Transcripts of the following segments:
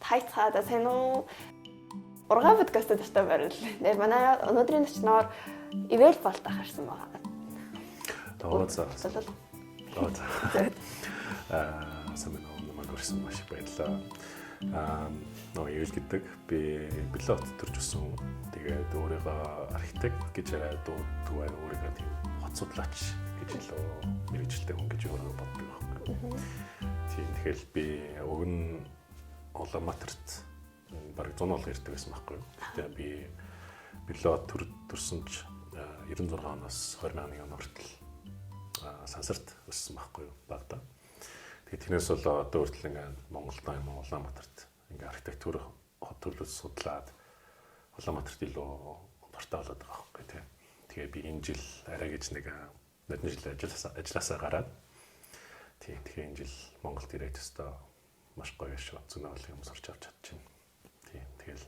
хайцгаада сайн уу? Ургаан подкаст дээр барил. Тэгээд манай өнөөдрийн төчнөр ивэл болтох харсан байгаа. За. Самын намайг өрсөн маш баярлалаа. Нөө ивэл гэдэг би пилот төрж өссөн. Тэгээд өөрийгөө архитект гэж дууддаг байна. Өөрийгөө тийм хот судлаач гэж илүү мэргэжилтэй хүн гэж өөрийгөө боддог байхгүй. Тийм тэгэхээр би уг нь Улаанбаатарт бараг 100 ол ирдэг байсан байхгүй. Тэгээд би пилот төрсөн ч 96 оноос 2001 он хүртэл сансарт өссөн байхгүй юу багтаа. Тэгээд тэрнээс бол одоо хүртэл ингээд Монголд юм Улаанбаатарт ингээд архитектур хот төлөвлөлт судлаад Улаанбаатарт илүү дуртай болоод байгаа байхгүй тийм. Тэгээд би энэ жил арай гэж нэг нодны жил ажилласаа гараад тийм тэгэхээр энэ жил Монголд ирээд өстой маш гоё шүү. Зөндөө юм сурч авч чадчихна. Тийм тэгэл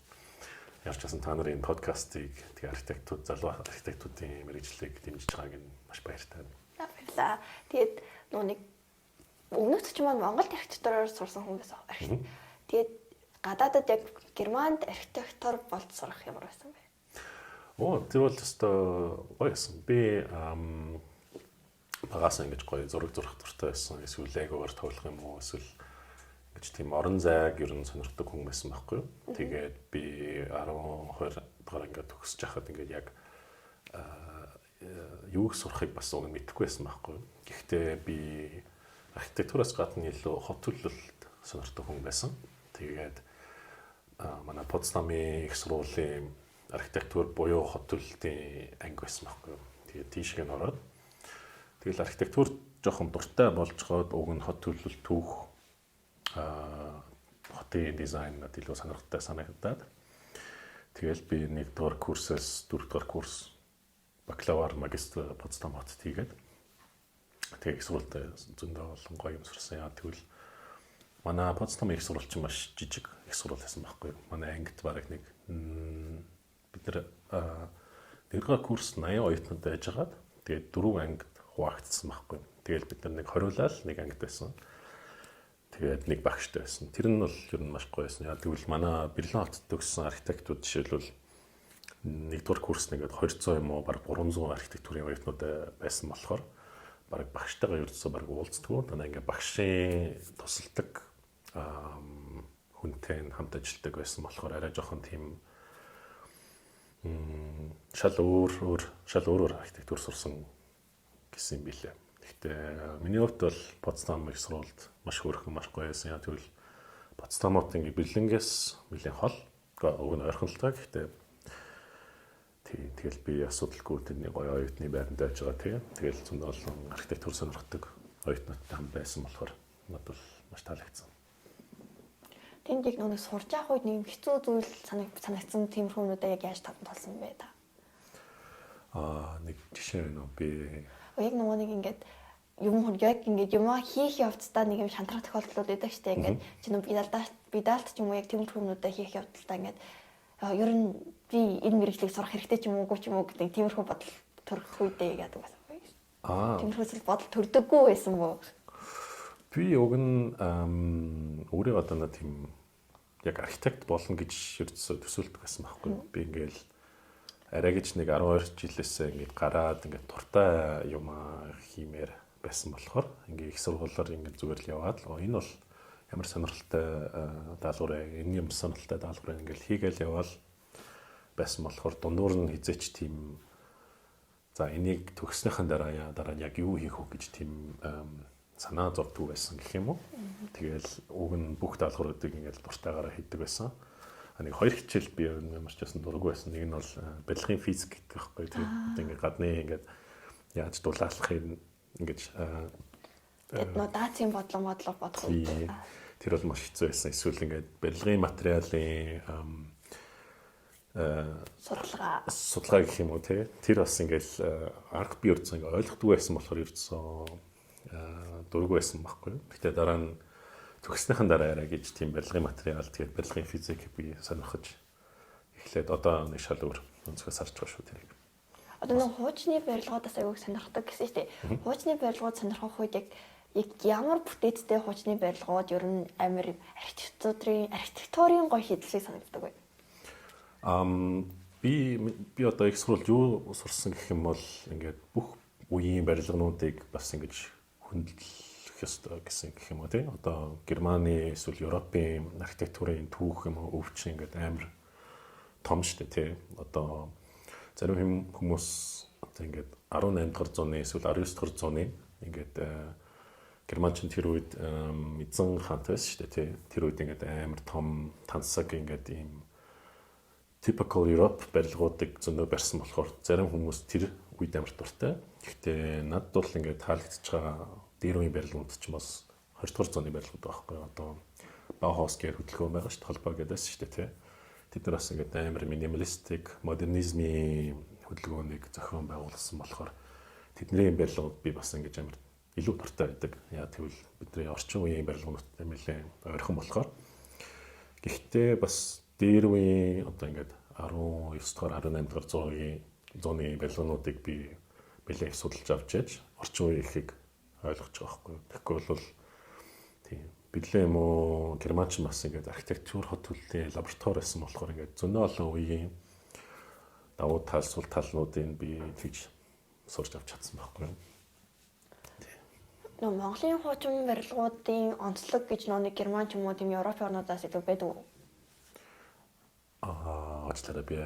ярьж байсан та нарын подкастыг тэгээ архитектур залуу архитектурын мэргэжлийг дэмжиж байгааг нь маш баяртай. Баярлалаа. Тэгээд нэг өмнөд ч маань Монголд архитектураар сурсан хүн байсан. Тэгээд гадаадад яг Германд архитектор болж сурах ямар байсан бэ? Тэр бол өстой гоё байсан. Би багаас ингэж гоё зураг зурах дуртай байсан. Эсвэл легоогоор тоглох юм уу? Эсвэл гэж тийм орон зайг ер нь сонирхдаг хүн байсан байхгүй юу? Тэгээд би 12 дахь ингээд төгсөж байхад ингээд яг юуг сурахыг бас уг мэдэхгүй байсан байхгүй юу? Гэхдээ би архитектураас гадна илүү хот төлөвлөлт сонирхдаг хүн байсан. Тэгээд манай Потсдамын их сургуулийн архитектур буюу хот төлөвлөлтийн анги байсан байхгүй юу? Тэгээд тийшээ нь ороод тэгэл архитектур жоохон дуртай болж гоод уг нь хот төлөвлөлт түүх хотын дизайн надад илүү сонирхолтой санагдаад тэгэл би 1-р курсээс 4-р курс бакалавр магистр Потсдам хотод хийгээд тэгээ их сургуультай зөндөө олон гоё юм сурсан. Яа тэгвэл манай Потсдам их сургууль чинь маш жижиг их сургууль байсан байхгүй юу? Манай ангид бараг нэг бид нэр 1-р курс 80 оюутнууд байж хагаад тэгээ 4 ангид хуваагдсан байхгүй юу? Тэгэл бид нар нэг хориулаад нэг ангид байсан. Тэгээд нэг багштай байсан. Тэр нь бол ер нь маш гоё байсан. Яа тэгвэл манай Берлин хотод төгссөн архитектууд жишээлбэл 1-р курс нэгээд 200 юм уу бараг 300 архитектурын оюутнууд байсан болохоор бараг багштайгаа ерөөсөө бараг уулздаггүй. Танаа ингээ багшийн тусалдаг хүнтэй хамт ажилладаг байсан болохоор арай жоохон тийм шал өөр архитектур сурсан гэсэн юм билээ. Гэхдээ миний хувьд бол Потсдам их сургуульд маш хөөрхөн маш гоё байсан. Яа тэгвэл Потсдамот ингээ Берлингээс нэлээд хол уг нь ойрхон л таа. Гэхдээ тэгэл би асуудалгүй тэдний гоё оюутны байранд байж байгаа тийм. Тэгэл зөндөө олон архитектур сонирхдаг оюутнуудтай хам байсан болохоор надад бол маш таалагдсан. Тэнд яг нэг сурж явах үед нэг хэцүү зүйл санагдсан тиймэрхүү юмудаа яг яаж толсон бэ та? Нэг жишээ байна уу би яг нэг ингээд юм хийх явцдаа нэг юм шантрах тохиолдлууд байдаг штэ ингээд чинь бидалт ч юм уу яг тиймэрхүү юмудаа хийх явдалдаа ингээд ер нь би энэ мэргэжлийг сурах хэрэгтэй ч юм уу гэдэг тиймэрхүү бодол төрөх үедээ яадаг байсан байна. Тиймэрхүү бодол төрдөггүй байсан боо. Би уг нь өөрийгөө одоо нэг тийм яг архитект болно гэж ердөөсөө төсөөлдөг байсан байхгүй. Би ингээл арай гэж нэг 12 жилээсээ ингээд гараад ингээд туртай юм хиймээр байсан болохоор ингээд их сургуулиар ингээд зүгээр л яваад энэ бол ямар сонирхолтой даалгавар энэ юм сонирхолтой даалгавар ингээд хийгээл яваал байсан болохоор дундуур нь хизээч тийм за энийг төгснөхийн дараа нь яг юу хийх вэ гэж тийм санаа зовдөг байсан гэх юм уу. Тэгэл уг нь бүх даалгавруудыг ингээд дуртайгаараа хийдэг байсан. Нэг хоёр хичээл би ямарч байсан дургүй байсан. Нэг нь бол барилгын физик гэдэг байхгүй. Тэгээд ингээд гадны ингээд яаж дулаалахыг ингээд даацын бодлого бодох үү. Тэр бол маш хэцүү байсан. Эсвэл ингээд барилгын материалын судалгаа гэх юм уу тий. Тэр бас ингээд арга би ердсөн ингээд ойлгохгүй байсан болохоор ердсөн дургүй байсан байхгүй. Гэтэ дараа нь төгснөхийн дараа арай гэж тийм барилгын материал тэгээд барилгын физик би сонирхож эхлээд одоо нэг шал өөр өнцгөөс харж байгаа шүү тэрийг. Одоо нэг хуучны барилгуудаас аягүй сонирхдаг гэсэн шүү дээ. Хуучны барилгууд сонирхох үед яг яг ямар бүтээцтэй хуучны барилгууд ер нь амар архитектурын гоё хийдэлсийг санагддаг бай. Би одоо их сурвалж юу сурсан гэх юм бол ингээд бүх үеийн барилгынуудыг бас ингэж хөндлөх ёстой гэсэн гэх юм уу тий. Одоо Германы эсвэл Европын архитектурын түүх юм уу өвч ингээд амар том штэ тий. Одоо зарим хүмүүс одоо ингээд 18 дугаар зууны эсвэл 19 дугаар зууны ингээд Германч тэр үед эзэн хаантай байсан шүү дээ тий. Тэр үед ингээд амар том тансаг ингээд ийм typical Europe барилгуудыг зөндөө барьсан болохоор зарим хүмүүс тэр үед амар дуртай. Гэхдээ надад бол ингээд таалагдж байгаа дээр үеийн барилгууд ч бас 20 дугаар зууны барилгууд байхгүй. Одоо Bauhaus гэх хөдөлгөөн байгаа шүү дээ. Холбоо гэдээс шүү дээ тий. Тэд нар бас ингээд амар минималистик модернизмын хөдөлгөөнийг зохион байгуулсан болохоор тэдний барилгууд би бас ингэж амар илүү дуртай байдаг. Яа тэгвэл бидний орчин үеийн барилгуудтай нэлээд ойрхон болохоор. Гэхдээ бас дээр үеийн одоо ингээд 19 дугаар 18 дугаар зууны барилгуудыг би нэлээд их судалж авч яаж орчин үеийн ихийг ойлгож байгаа байхгүй. Тэгэхгүй бол тийм бидлээ юм уу Германч бас ингээд архитектур хот төлөвийн лаборатори байсан болохоор ингээд зөндөө олон үеийн давуу тал сул талнуудыг би тэгж сурч авч чадсан байхгүй. Монголын хуучин барилгуудын онцлог гэж нэг Герман ч юм уу тийм Европын орнуудаас илүү байдаг уу? Аачлаараа би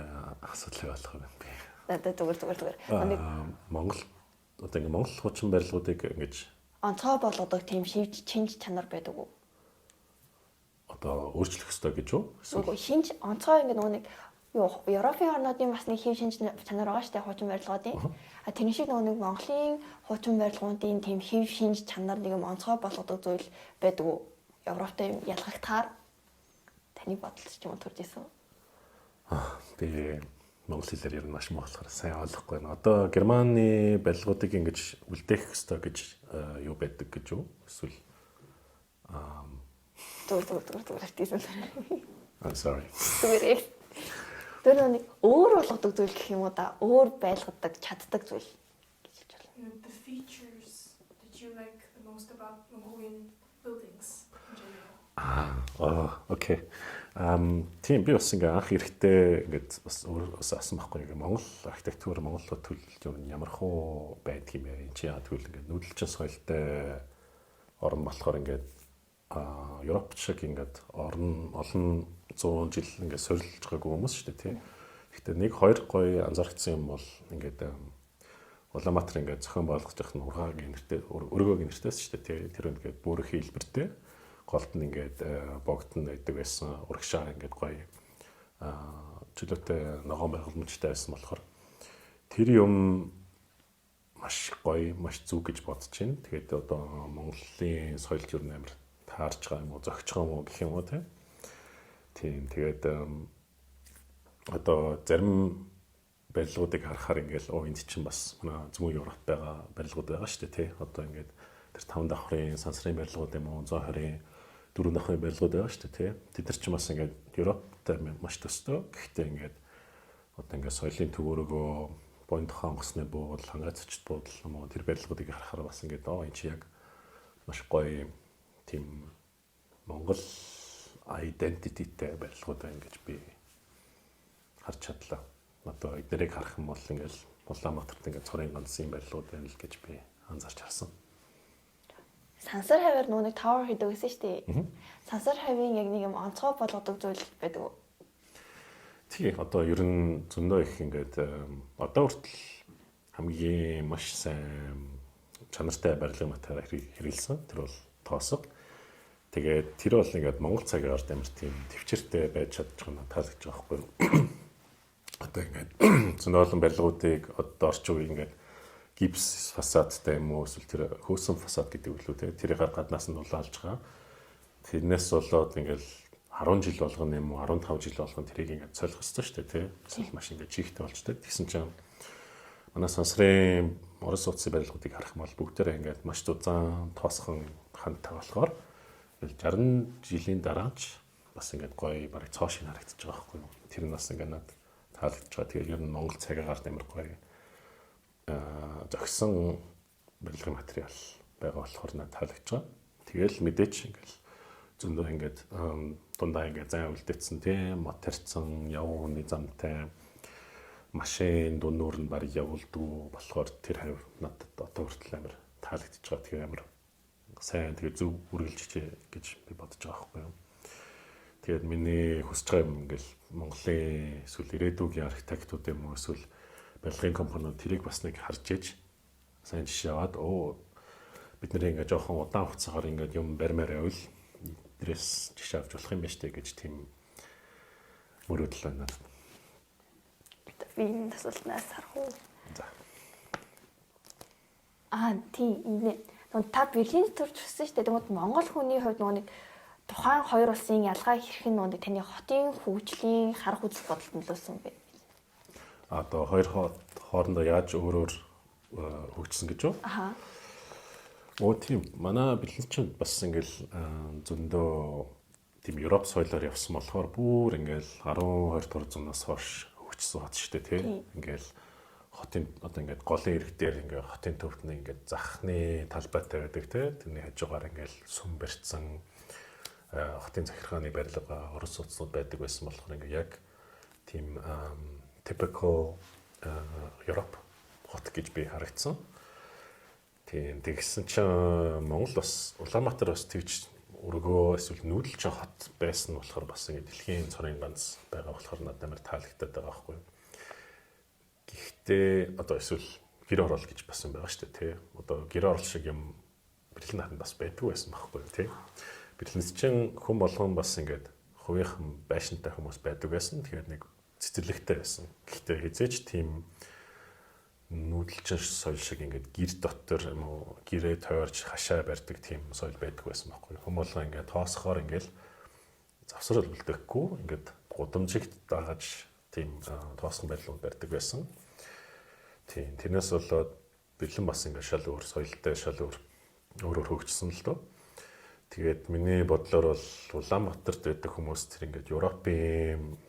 асуудал болох юм би. Надад зүгээр. Монгол одоо ингээ Монгол хуучин барилгуудыг ингэж онцгой болгодог тийм шинж чанар байдаг уу? Одоо өөрчлөх ёстой гэж үү? Үгүй шинж онцгой ингээ нэг Европын орнуудын бас нэг хэв шинж чанар байгаа шүү дээ хуучин барилгуудын. Тэр шиг нэг Монголын хуучин барилгуудын тийм хэв шинж чанар нэг юм онцгой болгодог зүйл байдаг уу? Европтой ялгагтахаар таны бодолд ч юм уу төрж исэн. Би монгол хэлээр ер нь маш муу болохоор сайн ойлгохгүй байна. Одоо Германы барилгуудыг ингэж үлдээх ёстой гэж юу байдаг гэж үү? Эсвэл зүгээр тийсэн. I'm sorry. Зүгээр. Тэр нэг өөр болгодог зүйл гэх юм уу да? Өөр байлгадаг, чаддаг зүйл гэж хэлж байна. The features that you like the most about Mongolian buildings in general. Окей. Тийм би бас ингээ анх эрэхтэй ингээд бас асан байхгүй ингээ Монгол архитектур Монгол төлөвлөлт юм ямар хуу байдаг юм бэ? Энд чи яа тэгвэл ингээ нүүдэлчин соёлтой орн болохоор ингээд Европ шиг ингээд орн олон 100 жил ингээд сорилж байгаагүй хүмүүс шүү дээ тий. Гэхдээ нэг хоёр гоё анзаарчихсан юм бол ингээд Улаанбаатар ингээд зохион болгож явах нь ургаагийн нэртэй өргөөгийн нэртэйс шүү дээ тий. Тэр ингээд бүрэх хэлбэртэй голд нь ингээд богдон байдаг байсан урагшаа ингээд гоё чөлөөтэй ногоон байгууламжтай байсан болохоор тэр юм маш гоё маш зүг гэж бодож байна. Тэгээд одоо Монголын соёлд юу нэмэр таарч байгаа юм уу зөгч байгаа юм уу гэх юм уу тийм тэгээд одоо зарим барилгуудыг харахаар ингээл энд чинь бас манай зүүн Европт байгаа барилгууд байгаа шүү дээ тий. Одоо ингээд тэр 5 давхрын сансрын барилгууд юм уу 120-ын 4 давхрын барилгууд байгаа шүү дээ тий. Тэд нар ч бас ингээд Европтой маш төстэй. Гэхдээ ингээд одоо ингээд соёлын төвөөрөгөө буян тухайн онгоцны буудал хангай цочд буудал юм уу тэр барилгуудыг харахаар бас ингээд энэ чи яг маш гоё тийм Монгол identityтэй барилгууд байна гэж би харж чадлаа. Одоо эднэрийг харах юм бол ингээл Улаанбаатарт ингээд цорын ганцын барилгууд байна л гэж би анзаарч харсан. Сансар хавар нүг тавар хийдэг гэсэн шүү дээ. Сансар хавийн яг нэг юм онцгой болгодог зүйл байдаг уу? Тийм одоо ер нь зөндөө их ингээд одоо хүртэл хамгийн маш сайн чанартай барилгын материал хэрэгэлсэн. Тэр бол тоосго. Тэгээд тэр бол ингээд Монгол цагаар амар тийм төвчөртэй байж чадж байгаа нь таалагдж байгаа байхгүй юу? Одоо ингээд зөндөө олон барилгуудыг одоо орчин үеийн ингээд гипс фасадтай юм уу эсвэл тэр хөөсөн фасад гэдэг үлээ те тэрийг гаднаас нь улаалж байгаа. Тэрнээс болоод ингээд 10 жил болгоно юм уу 15 жил болгоно тэрийг ингээд солих хэрэгтэй шүү дээ те. Эсвэл маш ингээд чихтэй болчтой. Тэгсэн чинь манай сансрын Орос улсын барилгуудыг харах юм бол бүгдээрээ ингээд маш дузаан тоосхон хантай болохоор 60 жилийн дараач бас ингээд гоё барыг цоо шин харагдаж байгаа байхгүй юу. Тэр нь бас ингээд надад таалагдж байгаа. Тэгээд ер нь Монгол цагаагаар амар гоё зөгсөн барилгын материал байгаа болохоор надад таалагдж байгаа. Тэгэл мэдээч ингээл зөндөө ингээд дундаа ингээд зайн үлдээсэн тийм моторцсон явуу хүний замтай машин дундуур нь баг явуулдаг болохоор тэр хавь надад одоо хүртэл амар таалагдж байгаа. Тэгээ амар сайн тэгээ зөв үргэлжлэж гэж би бодож байгаа байхгүй юу. Тэгээд миний хүсэж байгаа юм ингээл Монголын эсвэл ирээдүйн архитектууд юм уу эсвэл барилгын компаниуд тэрийг бас нэг харж иж сайн жишээ аваад бид нэр ингээд жоохон удаан хугацаагаар ингээд юм барьмаар байвал дээрээс жишээ авч болох юм байна штэ гэж тийм мөрөөдөл байна. Би энэ асуултнаас харах уу? За. Тийм энэ та Берлинд төрж өссөн шүү дээ. Тэгмэд Монгол хүний хувьд нөгөө нэг тухайн хоёр улсын ялгаа хэрхэн нөгөө таны хотын хөгжлийн харах үзэл бодолд нөлөөсөн бэ? Одоо хоёр хоорондоо яаж өөрөөр хөгжсөн гэж үү? Аха. Тийм. Манай бэлэнчэнд бас ингээл зөндөө тийм Европ соёлоор явсан болохоор бүр ингээл 12 дугаар зуунаас хойш хөгжсөн хот шүү дээ, тийм. Ингээл хотын одоо ингээд голын ирэг дээр ингээд хотын төвд нь ингээд захны талбайтай байдаг, тийм. Тэрний хажуугаар ингээл сүм барьцсан хотын захиргааны барилга орос улсууд байдаг байсан болохоор ингээд яг тийм typical Европ хот гэж би харагдсан. Тийм тэгсэн чинь Монгол бас Улаанбаатар бас тэгж өргөө эсвэл нүүдэлчин хот байсан болохоор бас ингэ дэлхийн цорын ганц байгаа болохоор надад амар таалагдаад байгаа байхгүй. Гэхдээ одоо эсвэл гэр орол гэж бас юм байгаа шүү дээ, тий. Одоо гэр орол шиг юм Берлин хатанд бас байдгүй байсан байхгүй, тий. Берлинчин хүн болгон бас ингээд хувийнхан байшинтай хүмүүс байдаг байсан. Тэгэхээр нэг цэцэрлэгтэй байсан. Гэхдээ хизээч тийм нүүдэлчин соёл шиг ингээд гэр дотор юм уу гэрээ тойрч хашаа барьдаг тийм соёл байдаг байсан байхгүй. Хүмүүлэн ингээд тоосхоор ингээд завсрал үлдэхгүй ингээд гудамжигт дагаж тийм тоосхон байдлууд барьдаг байсан. Тийм тэрнээс болоод Берлин бас ингээд шал өөр соёлтой шал өөрөөр хөгжсөн л доо. Тэгээд миний бодлоор бол Улаанбаатарт байдаг хүмүүс тэр ингээд Европын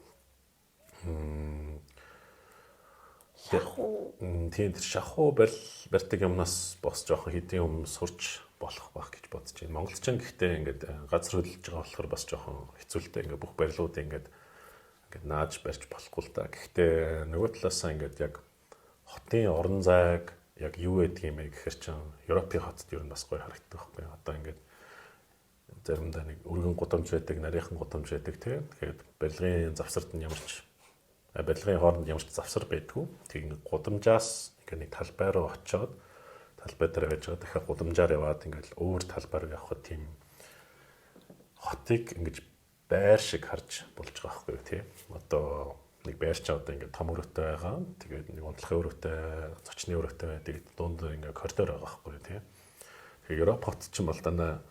тийм тэр шахуу барьдаг юмнаас бос жоохон хэдийн юм сурч болох байх гэж бодож байна. Монголчин гэхдээ ингээд газар хөдөлж байгаа болохоор бас жоохон хэцүүлтэй ингээд бүх барилгууд ингээд нааж барьж болохгүй л да. Гэхдээ нөгөө талаасаа ингээд яг хотын орон зайг яг юу гэдэг юм бэ гэхээр чинь Европын хотод ер нь бас гоё харагддаг байхгүй. Одоо ингээд заримдаа нэг өргөн гудамж байдаг, нарийнхан гудамж байдаг тийм. Тэгэхээр барилгын завсарт нь барилгын хооронд ямар ч завсар байдгүй. Тэгээд гудамжаас ингээд нэг талбай руу очиод талбай дээр байж байгаа. Тэгэхээр гудамжаар яваад ингээд өөр талбай руу явхад тийм хотыг ингээд байр шиг харж болж байгаа байхгүй тийм. Одоо нэг байр ч одоо ингээд том өрөөтэй байгаа. Тэгээд нэг унтлахын өрөөтэй, зочны өрөөтэй байдаг. Дунд ингээд коридор байгаа байхгүй тийм. Тэгээд Европ хот ч юм бол дандаа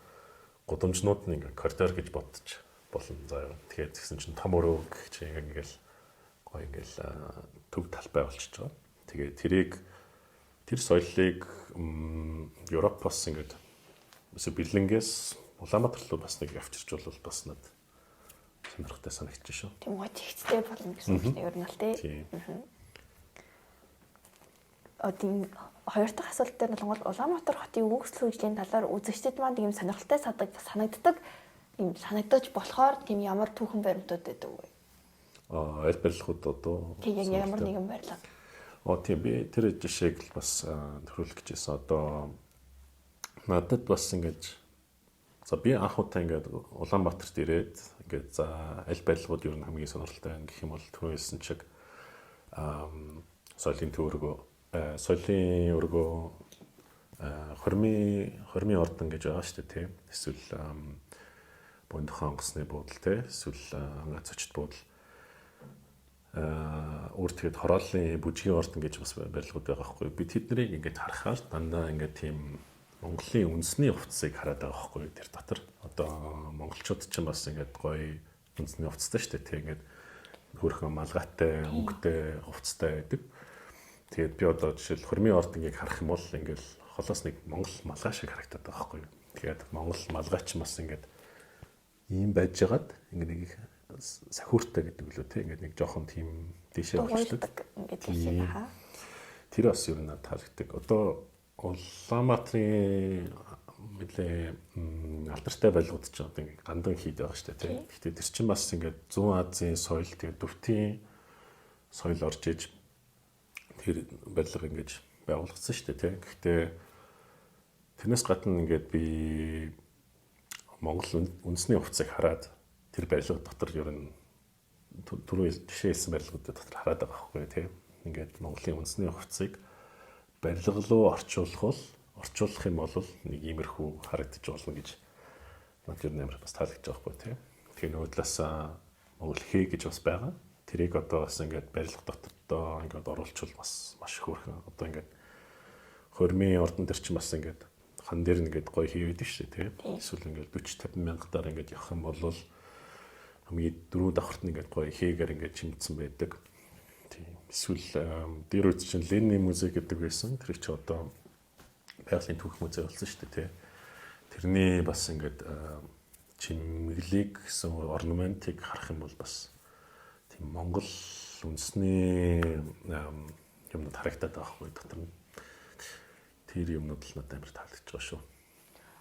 гудамжнууд нь ингээд коридор гэж бодож болно заяа. Тэгээд тэгсэн чинь том өрөө гэж ингээд ингээл төв талбай болчихж байгаа. Тэгээ тэр соёлыг Европоос ингээд Берлингээс Улаанбаатар руу бас нэг авчирч бол бас над сонирхолтой санагдчих шүү. Тийм гоо зэгцтэй болно гэсэн үг ер нь л тий. Тийм хоёр дахь асуулт дээр нь Улаанбаатар хотын өвөксөл хөгжлийн талаар үзэгчдэд маань тийм сонирхолтой санагддаг юм санагдаж болохоор тийм ямар түүхэн баримтууд байдаг вэ? Аль барилгууд одоо тийм ямар нэгэн барилга. Тийм би тэр жишээг л бас төрүүлэх гэжсэн. Одоо надад бас ингэж за би анх удаа ингээд Улаанбаатарт ирээд ингээд за аль барилгууд ер нь хамгийн сонирхолтой байна гэх юм бол түрүүнсэн чиг соёлын өргөө хормын ордон гэж байгаа шүү дээ тийм. Эсвэл Бондхон онгоцны буудал тийм. Эсвэл хангац очит буудал өөр тэгээд хорооллын бүжгийн ордон гэж бас барилгууд байгаа байхгүй. Би тэднийг ингээд харахаар дандаа ингээд тийм Монголын үндэсний хувцсыг хараад байгаа байхгүй тэр дотор. Одоо монголчууд ч бас ингээд гоё үндэсний хувцтай шүү дээ. Тэг ингээд хөрхөн малгайтай, өнгөтэй хувцтай байдаг. Тэгээд би одоо жишээл хормын ордоныг харах юм бол ингээд холоос нэг монгол малгай шиг харагдаад байгаа байхгүй. Тэгээд монгол малгайч бас ингээд ийм байж байгаад ингээд нэг сахиуртай гэдэг үлээ те ингээд нэг жоохон тийм дэшээ болчихдаг ингээд хэлээ хаа. Тэр бас юу надад таалагддаг. Одоо Улаанбаатарын мэдээ алдартай байлгууд ч одоо ингээд гандан хийд байгаа шүү дээ тийм. Гэхдээ тэр чинь бас ингээд Зүүн Азийн соёл тэгээд Дөвтийн соёл орж иж тэр барилга ингэж байгуулагдсан шүү дээ тийм. Гэхдээ тэрнээс гадна ингээд би Монгол үндэсний хувцсыг хараад тэр барилга дотор ер нь түрүү жишээлсэн барилгууд дотор хараад байгаа байхгүй тийм. Ингээд Монголын үндэсний хувцсыг барилга руу орчуулах юм бол нэг иймэрхүү харагдаж болно гэж надад ер нь амар бас таалагдж байгаа байхгүй тийм. Тэгээ нөгөө талаас Монгол хээ гэж бас байгаа. Тэрийг одоо бас ингээд барилга дотордоо ингээд оруулчвал бас маш их хөрхөн одоо ингээд хормын ордон төр чинь бас ингээд хан дээр ингээд гоё хийвэдэг шүү дээ тийм. Эсвэл ингээд 40-50 мянгадаар ингээд явах юм бол хамгийн дөрөв давхарт нь ингээд гоё хийгээр ингээд чимдсэн байдаг. Тийм. Эсвэл дээр үз чинь Ленин музей гэдэг байсан. Тэр чи одоо байгалийн түүх музей болсон шүү дээ тийм. Тэрний бас ингээд чимэглийг гэсэн орнаментыг харах юм бол бас тийм Монгол үндэсний юмнууд харагдаад байгаа хгүй дотор нь. Тэр юмнууд л надад амар таалагдж байгаа шүү.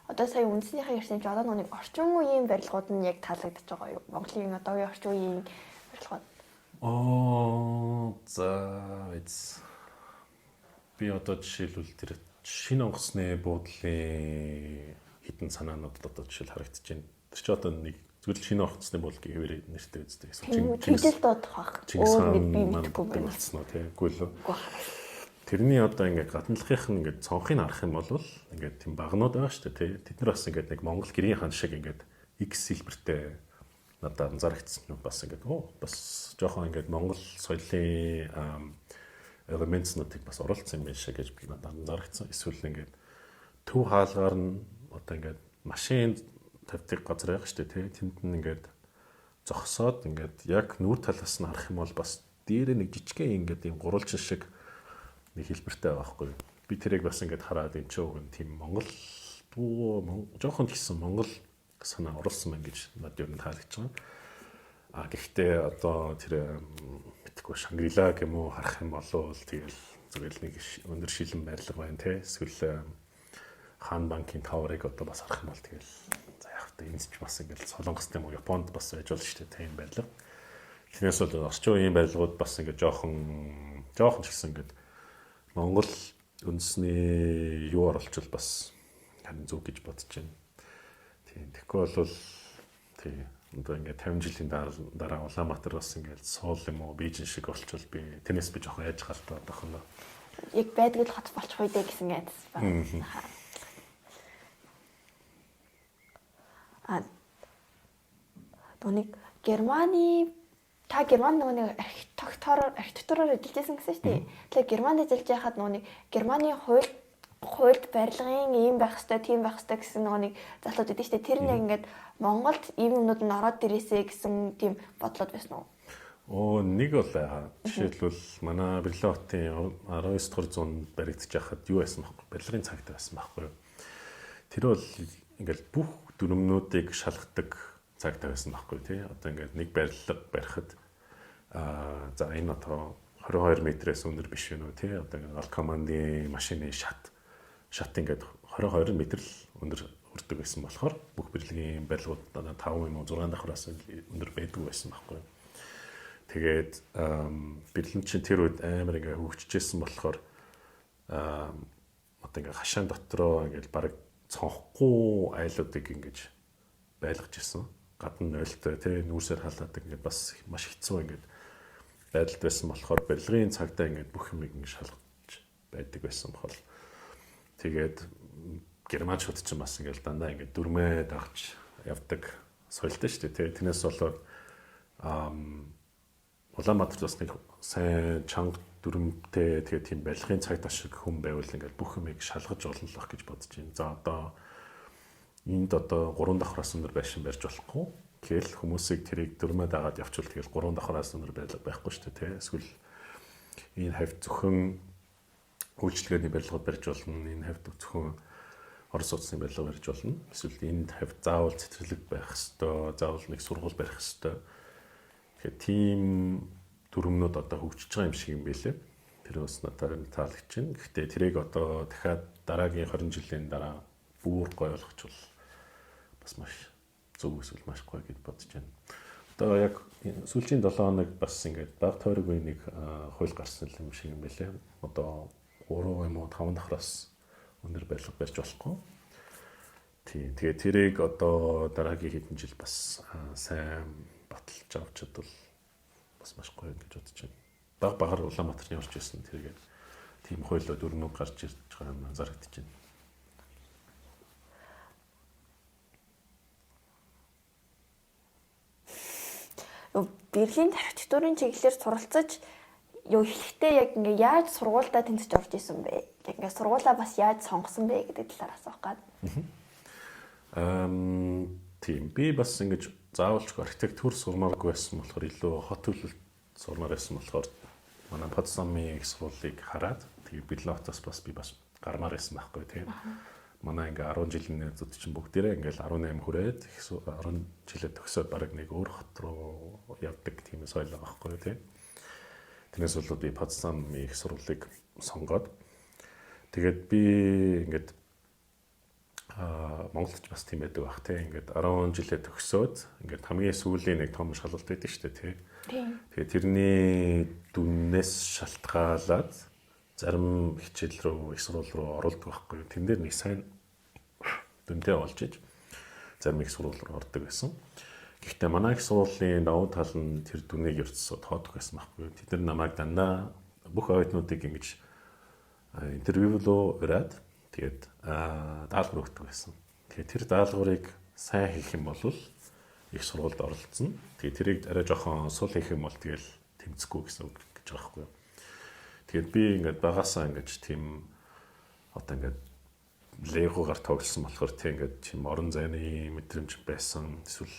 Одоо сая үндэснийхээ ярьсан чи одоо нэг орчин үеийн барилгууд нь яг таалагдж байгаа юу? Монголын одоогийн орчин үеийн барилгууд. Би одоо жишээлбэл тэр шинэ онгоцны буудлын хідэн санаанууд одоо жишээл харагдаж байна. Тэр чи одоо нэг зүгээр шинэ онгоцны буудлын хэвээр нэртэй үздэг. Чингис дуудах баг. Өөр нэг би мэдгүй байна. Болцсон уу тийм үгүй л. Тэрний одоо ингээд гадналгынх нь ингээд цонхыг харах юм бол ингээд тийм багнууд байгаа шүү дээ тий. Тэд нар бас ингээд нэг Монгол гэрийн хан шиг ингээд X сэлбэртэй надад анзаарчихсан юм бас ингээд бас жоохон ингээд Монгол соёлын элементснуудыг бас оруулсан юм биш гэж би надад анзаарчихсан. Эсвэл ингээд төв хаалгаар нь одоо ингээд машин тавьдаг газар байгаа шүү дээ тий. Тэнд нь ингээд зогсоод ингээд яг нүүр талаас нь харах юм бол бас дээрээ нэг жижигхэн ингээд юм гурвалжин шиг нэг хэлбэртэй байгаа байхгүй. Би тэрийг бас ингээд хараад энэ ч үг нь тийм Монгол жоохон гэсэн Монгол санаа оруулсан байна гэж надад ер нь таалагдж байгаа. Гэхдээ одоо тэр мэдгүй Шангрила гэм үү харах юм болов тэгэл зүгээр нэг өндөр шилэн барилга байна те. Эсвэл Хаан банкын таврыг одоо бас харах юм бол тэгэл за яг та энэ ч бас ингээд Солонгос гэм үү Японд бас байж болно шүү дээ тийм барилга. Тэрнээс бол орчин үеийн барилгууд бас ингээд жоохон ч гэсэн ингээд Монгол үндэсний юу оруулчвал бас харин зөв гэж бодож байна. Тийм. Тэгэхгүй бол тийм одоо ингээд 50 жилийн дараа Улаанбаатар бас ингээд суул юм уу Бээжин шиг болчвол би тэрнээс би жоохон яаж галтаа байх нь. Яг байдаг л хот болчих үү гэсэн айдас байна. Төнийг Та Германд нэг архитектураар ажиллажсэн гэсэн шүү дээ. Тэгэхээр Германд ажиллаж байхад нэг Германы хуульд барилгын ийм байх ёстой, тийм байх ёстой гэсэн нэг залууд өгдөө шүү дээ. Тэр нэг ингээд Монголд ийм юмнууд нь ороод ирээсэй гэсэн тийм бодлоод байсан уу? Нэг бол жишээлбэл манай Бэрлэн хотын 19 дугаар зуунд баригдаж байхад юу байсан бэхгүй? Барилгын цагт байсан байхгүй юу? Тэр бол ингээд бүх дүрмнүүдийг шалгадаг цагтай байсан байхгүй тий. Одоо ингээд нэг барилга барихад за энэ одоо 22 метрээс өндөр биш вэ нүү тий. Одоо ингээд Алкомандын машины шат ингээд 22 метр л өндөр хүрдэг байсан болохоор бүх барилгын барилгууд 5 юм уу 6 давхраас өндөр байдаг байсан байхгүй. Тэгээд Бэрлэн чинь тэр үед амар ингээд хөгжижсэн болохоор одоо ингээд хашаан дотроо ингээд баг цонхгүй айлуудыг ингээд байлгаж ирсэн. Гадна нойлтой тий нүүрсээр халаадаг ингээд бас маш хэцүү ингээд байдалд байсан болохоор барилгын цагтаа ингээд бүх юмыг ингээд шалгаж байдаг байсан бохол. Тэгээд германчууд ч бас ингээд дандаа ингээд дүрмээ дагч явдаг соёлтой шүү дээ тий. Тэрнээс болоод Улаанбаатар бас нэг сайн чанга дүрмтэй тэгээд тийм барилгын цагт ашиг хүн байвал ингээд бүх юмыг шалгаж олнолох гэж бодож байна. За одоо энд одоо 3 давхраас өндөр байшин барьж болохгүй. Тэгэл хүмүүсийг тэрийг дөрмөө дагаад явуул тэгэл 3 давхраас өндөр барилга байхгүй шүү дээ тий. Эсвэл энэ хавь зөвхөн үйлчлэгээний барилгууд барьж болно. Энэ хавь зөвхөн Орос улсны барилга барьж болно. Эсвэл энд хавь заавал цэцэрлэг байх ёстой, заавал нэг сургууль барих ёстой. Тэгэхээр тийм дүрмнүүд одоо хөгжиж байгаа юм шиг юм байлээ. Тэр бас надад таалагдж байна. Гэхдээ тэрийг одоо дахиад дараагийн 20 жилийн дараа бүр гоё болгочвол бас маш зөв эсвэл маш гоё гэж бодож байна. Одоо яг сүүлийн 7 хоног бас ингээд баг тойрог үеийг хууль гарсан юм шиг юм байлээ. Одоо 3 юм уу 5 давхраас өндөр барилга барьж болохгүй. Тэгээд тэрийг одоо дараагийн хэдэн жил бас сайн баталж авч чадвал бас маш гоё гэж бодож байна. Багаар Улаанбаатарт явж ирсэн тэргээд тийм хуулиуд өрнөг гарч ирж байгаа юм зарагдаж байна. Бэрлийн архитектурын чиглэлээр суралцаж эхлэхдээ яг ингээ яаж сургуультай тэнцэж орж исэн бэ? Яг ингээ сургуулаа бас яаж сонгосон бэ гэдэг талаар асуух гээд. Тийм би бас ингэж заавалч архитектур сурмааргүй байсан болохоор илүү хот төлөлт сурмаар байсан болохоор манай Потсдамын их сургуулийг хараад тэгээд Берлиотоос бас би бас гармаар байсан байхгүй тийм. Манай ингээ 10 жилийн найзууд чинь бүгдээрээ ингээл 18 хүрээд 10 жилээ төгсөөд бараг нэг өөр хот руу явдаг тийм соёл байгаа байхгүй тийм. Тэрнээс болоод би Потсдамын их сургуулийг сонгоод тэгээд би ингээд Монголд ч бас тийм байдаг бах тийм ингээд 10 жилээ төгсөөд ингээд хамгийн сүүлийн нэг том шалгалт байдаг шүү дээ тийм. Тэгээд тэрний дүннээс шалтгаалаад зарим хичээл рүү их сургууль руу оруулдаг байхгүй. Тэн дээр нэг сайн дүнтэй болж иж зарим их сургууль руу ордог байсан. Гэхдээ манай их сургуулийн давуу тал нь тэр дүнийг ердсөө тоодох байсан байхгүй. Тэд нар намайг дандаа бүх оюутнуудыг ингэж интервью руу ирээд тэгээд даалгавар өгдөг байсан. Тэгээд тэр даалгаврыг сайн хийх юм бол их сургуульд оролцсон. Тэгээд тэрийг арай жоохон сул хийх юм бол тэгэл тэмцэхгүй гэсэн үг гэж байгаа байхгүй. Тэгээд би ингээд багасаа ингээд тийм одоо ингээд легогаар тоглосон болохоор тийм ингээд тийм орон зайны мэдрэмж байсан. Эсвэл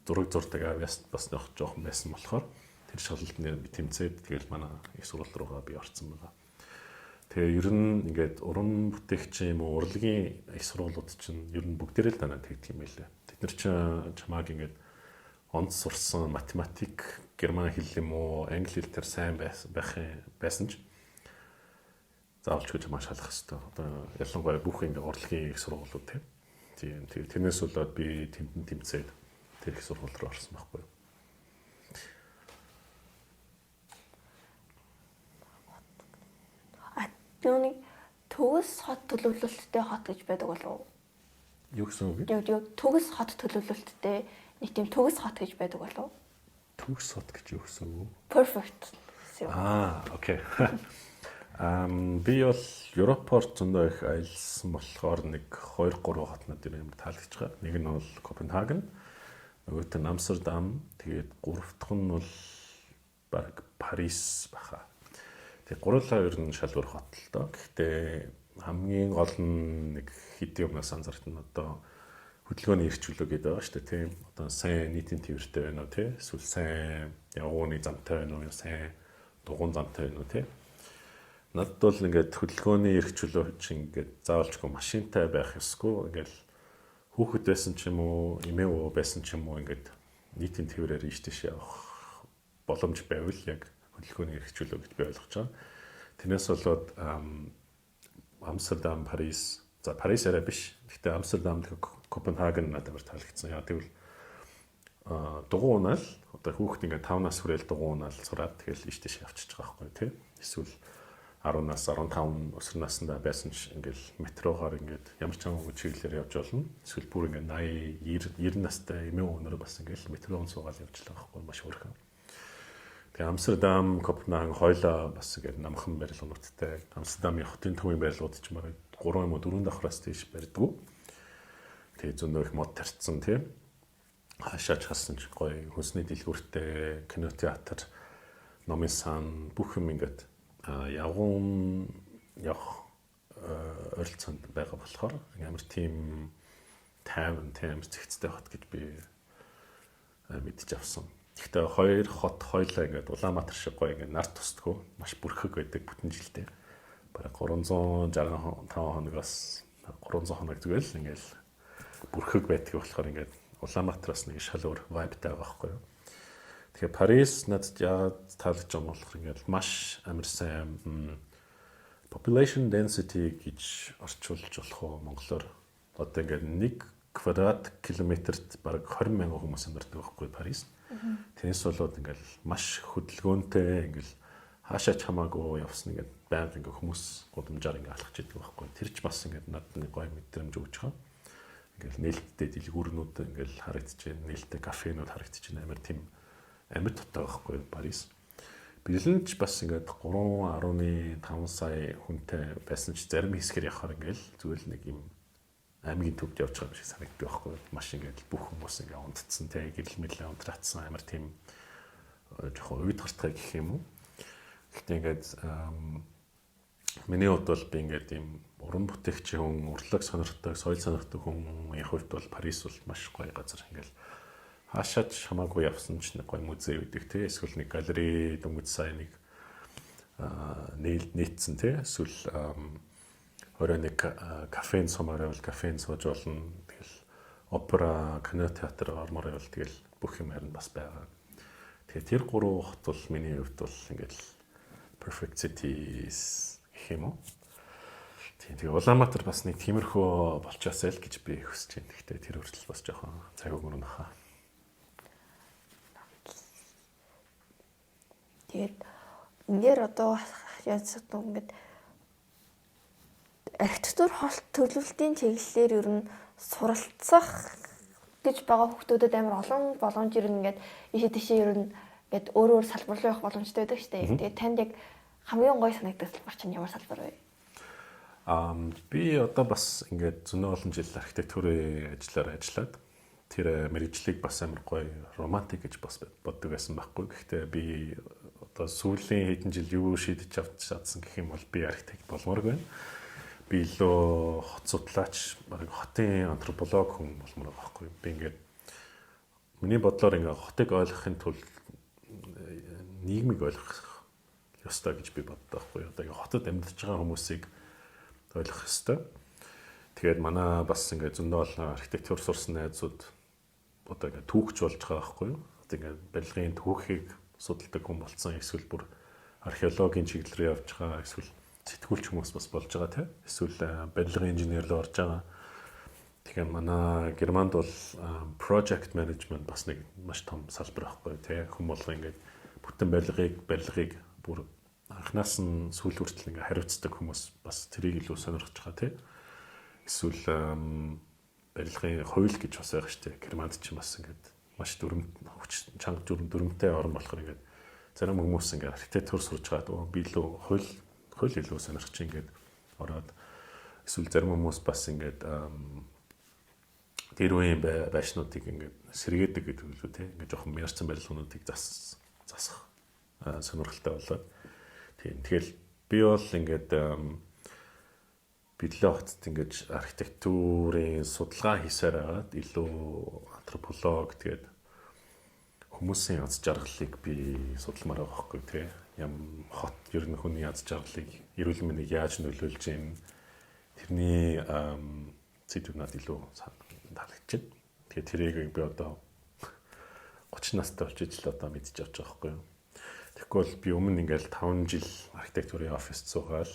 зураг зурдаг авьяас бас нэг жоохон байсан болохоор тэр шалгалтанд би тэмцээд тэгэл манай их сургууль руугаа би орсон байгаа. Тэгээ ер нь ингээд уран бүтээгч юм уу урлагийн их сургуулиуд чинь ер нь бүгдээрээ л танаа тэгдэг юм байлээ. Тэд нар чинь чамааг ингээд онц сурсан математик, герман хэл юм уу, англи хэл төр сайн байсан ч заавалч гэж маш шалах хэрэгтэй. Одоо ялангуяа бүх ингээд урлагийн их сургуулиуд тийм. Тэрнээс болоод би тэмцээд тэр их сургууль руу орсон байхгүй юу. Юуны төгс хот төлөвлөлттэй хот гэж байдаг болов уу? Юу гэсэн үг? Төгс хот төлөвлөлттэй нэг тийм төгс хот гэж байдаг болов уу? Төгс хот гэж юу гэсэн үг? Perfect. Окей. Би бол Европоор зөндөө их аялсан болохоор нэг 2-3 хотнод юм таалагдж байгаа. Нэг нь бол Копенгаген, нөгөөт нь Амстердам, тэгээд гурав дахь нь бол баг Парис баха. Тэгээд гурлаа ер нь шал өөр хот л доо. Гэхдээ хамгийн гол нь нэг хэдийн өмнөөс анзаарч нь одоо хөдөлгөөний эрхчлөө гэдэг байгаа шүү дээ тийм. Одоо сайн нийтийн тээвэртэй байна уу тийм. Эсвэл сайн явгууны замтай байна уу, сайн дугуйн замтай байна уу тийм. Надад бол ингээд хөдөлгөөний эрхчлөө чинь ингээд заавалчгүй машинтай байх ёсгүй. Ингээд хүүхэд байсан ч юм уу, эмээ өвөө байсан ч юм уу ингээд нийтийн тээврээр ийш тийш явах боломж байвал яг хөдөлгөөний эрхчлөө гэж би ойлгож байгаа. Тэрнээс болоод Амстердам, Парис, за Парис арай биш. Гэхдээ Амстердам, Копенгаген надад таалагдсан. Яа тэгвэл дугуй унаал одоо хүүхэд ингээд 5 нас хүрээл дугуй унаал сураад тэгэл ийш тийш явчихж байгаа байхгүй тийм. Эсвэл 10-аас 15 өсвөр наснда байсан ч ингээл метрогоор ингээд ямар ч хамаагүй чиглэлээр явж болно. Эсвэл бүр ингээд 80, 90 настай эмээ өнөрөө бас ингээл метрогон суугаад явж байгаа байхгүй маш өөрхөн. Тэгээ Амстердам, Копенгаген хойлоо бас ингээд намхан барилгуудтай. Амстердамын хотын төвийн барилгууд ч мараа 3 юм уу 4 давхраас тийш барьдгүй. Тэгээ зөндөө их мод тарцсан тийм. Хашаач хасан ч гоё хүнсний дэлгүүртэй, кинотеатр, номын сан бүх юм ингээд явган явах ойролцоонд байгаа болохоор амар тийм тайван тийм зэгцтэй хот гэж би мэдж авсан. Гэхдээ хоёр хот хоёлаа ингээд Улаанбаатар шиг гоё ингээд нар тусдгүй маш бүрхэг байдаг бүтэн жилдээ. Бараг 365 хоногоос 300 хоног зүгээр л ингээд бүрхэг байдаг болохоор ингээд Улаанбаатараас нэг шал өөр вайбтай байгаа байхгүй юу. Тэгэхээр Парис надад яагаад таалагдж байгаа болохоор ингээд маш амар сайн population density гэж орчуулж болох уу монголоор одоо ингээд 1 квадрат километрт бараг 20,000 хүмүүс амьдардаг байхгүй Парис. Тэрнээс болоод ингээд маш хөдөлгөөнтэй ингээд хаашаач хамаагүй явсан ингээд байнга ингээд хүмүүс гудамжаар ингээд алхаж идэг байхгүй. Тэр ч бас ингээд надад гоё мэдрэмж өгч байгаа. Ингээд нээлттэй дэлгүүрнүүд ингээд харагдчихээн, нээлттэй кафенууд харагдчихээн амар тийм амар тоттой байхгүй Парис. Берлин ч бас ингээд 3.5 сая хүнтэй байсан ч зарим хэсгээр явахаар ингээд зүгээр л нэг юм аймгийн төвд явж байгаа юм шиг санагддаг байхгүй. Маш ингээд бүх хүмүүс ингээд унтцсан те гэрэл мэрлээ унтраацсан амар тийм жоохон уйдгартай гэх юм уу. Гэхдээ ингээд миний хувьд бол би ингээд ийм уран бүтээгчийн хүн, урлаг сонирхдаг, соёл сонирхдаг хүний хувьд бол Парис бол маш гоё газар. Ингээд хаашаач хамаагүй явсан ч нэг гоё музей үүдэг те эсвэл нэг галерей дөнгөж сайн нэг нийтсэн те эсвэл өөрөө нэг кафен сумаар бол кафен сууж болно. Тэгэл опера, кино театр ормоор бол тэгэл бүх юм харин бас байгаа. Тэгээ тэр гурван хот бол миний хувьд бол ингээд perfect cities гэх юм уу. Тэгээ Улаанбаатар бас нэг тиймэрхүү болчоосай л гэж би хүсэж байна. Гэхдээ тэр хүртэл бас жоохон цаг өнгөрнө хаа. Тэгээд ингээд одоо яаж ингээд архитектур холт төлөвлөлтийн чиглэлээр ер нь суралцах гэж байгаа хүмүүсд амар олон боломж ирнэ ингээд ийшээ тийшээ ер нь ингээд өөр салбар руу явах боломжтой байдаг шүү дээ. Тэгээд танд яг хамгийн гоё санагддаг салбар чинь ямар салбар вэ? Би одоо бас ингээд зөндөө олон жил архитектурын ажлаар ажиллаад тэр мэргэжлийг бас амар гоё романтик гэж бас боддог байсан байхгүй. Гэхдээ би одоо сүүлийн хэдэн жил юу шийдэж авчихсан гэх юм бол би архитект болмоор байна. Би илүү хот судлаач, бараг хотын антрополог хүн болмоор байгаа байхгүй. Би ингээд миний бодлоор ингээд хотыг ойлгохын тулд нийгмийг ойлгох ёстой гэж би боддог байхгүй. Одоо ингээд хотод амьдарч байгаа хүмүүсийг ойлгох ёстой. Тэгээд манай бас ингээд зөндөө олон архитектур сурсан найзууд одоо ингээд түүхч болж байгаа байхгүй. Одоо ингээд барилгын түүхийг судалдаг хүн болсон. Эсвэл бүр археологийн чиглэл рүү явж байгаа. Эсвэл сэтгүүлч хүмүүс бас болж байгаа тийм. Эсвэл барилгын инженер рүү орж байгаа. Тэгэхээр манай Германд бол project management бас нэг маш том салбар байхгүй тийм. Хүн болго ингээд бүтэн барилгыг бүр анхнаас нь сүүл хүртэл ингээд хариуцдаг хүмүүс бас тэрийг илүү сонирхож байгаа тийм. Эсвэл барилгын хууль гэж бас байгаа шүү дээ. Германд ч бас ингээд маш чанга дүрмтэй орн болохоор ингээд зарим хүмүүс ингээд архитектур сурж байгаа. Би илүү хууль илүү сонирхож ингээд ороод эсвэл зарим хүмүүс бас ингээд тэр үеийн байшнуудыг ингээд сэргээдэг гэдэг үлээ тийм. Ингээд жоохон мярцсан барилгуудыг засах сонирхолтой болоод тийм. Тэгэл би бол ингээд Берлин хотод ингээд архитектурын судалгаа хийсээр агаад илүү антрополог тэгээд хүмүүсийн аз жаргалыг би судалмаар байгаа байхгүй тийм. Ям хот ер нь хүний аз жаргалыг эрүүл мэндэд яаж нөлөөлж юм тэрний сэдвүүд илүү таалагдчихэв. Тэгээд тэрийг би одоо 30 настай болж ижил одоо мэдчих авч байгаа байхгүй юу. Тэгэхгүй бол би өмнө ингээл 5 жил архитектурын оффист суугаад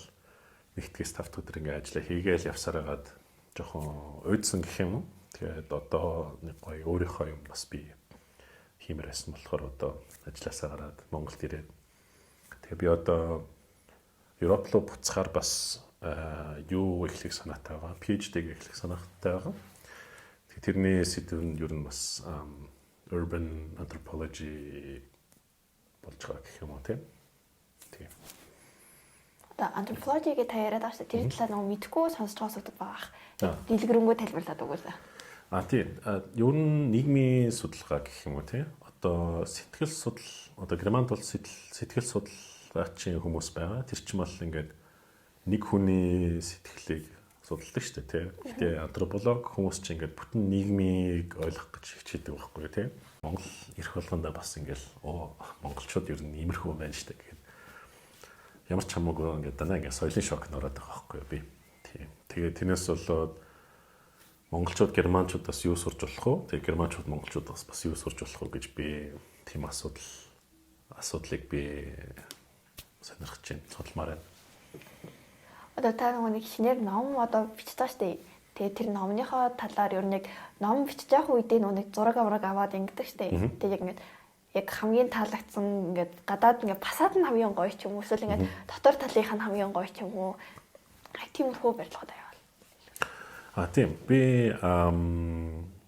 нэгтгэс 5 өдөр ингээ ажиллаа хийгээл явсараад жоохон уйдсан гэх юм уу. Тэгээд одоо нэг гоё өөрийнхөө юм бас би хиймээр байсан болохоор одоо ажилласаа гараад Монголд ирээд тэгээ би одоо Европ руу буцахаар бас юу эхлэх санаатай байгаа. PhD-г эхлэх санаатай байгаа. Тэрний сэдв нь ер нь бас urban anthropology болж байгаа гэх юм уу тийм. Одоо антропологиг та яриад байгаа шүү дээ. Тэр талаар нэг мэдхгүй сонсож байгаа асуудаг байгаа. Дэлгэрэнгүй тайлбарлаад өгөөсэй. Тийм. Ер нь нийгмийн судалгаа гэх юм уу тийм. Одоо сэтгэл судал, одоо Германд бол сэтгэл судлаачийн хүмүүс байгаа. Тэр чинь бол ингээд нэг хүний сэтгэлийг судалдаг шүү дээ тийм. Гэхдээ антрополог хүмүүс чинь ингээд бүтэн нийгмийг ойлгох гэж хичээдэг байхгүй тийм. Монгол ирэх болгонда бас ингээд монголчууд ер нь иймэрхүү байна шүү дээ гэхэд ямар ч хамаагүй ингээд дандаа ингээд соёлын шок нөрөөд байгаа байхгүй би. Тийм. Тэгээд тэрнээс болоод монголчууд германчуудаас юу сурч болох вэ? Тэгээд германчууд монголчуудаас бас юу сурч болох вэ гэж би тийм асуудлыг би сонирхож байна, судалмаар байна. Одоо та нэг шинээр ном одоо бичиж байгаа шүү дээ. Тэгээ тэр номныхоо талаар ер нь яг ном бичиж явах үедээ нэг зураг аваад ингэдэг штэ. Тэгээ яг ингээд яг хамгийн таалагдсан ингээд гадаад ингээд фасад нь хамгийн гоё ч юм уу эсвэл ингээд дотор талынх нь хамгийн гоё ч юм уу. Тиймэрхүү барилгууд аваад. Тийм би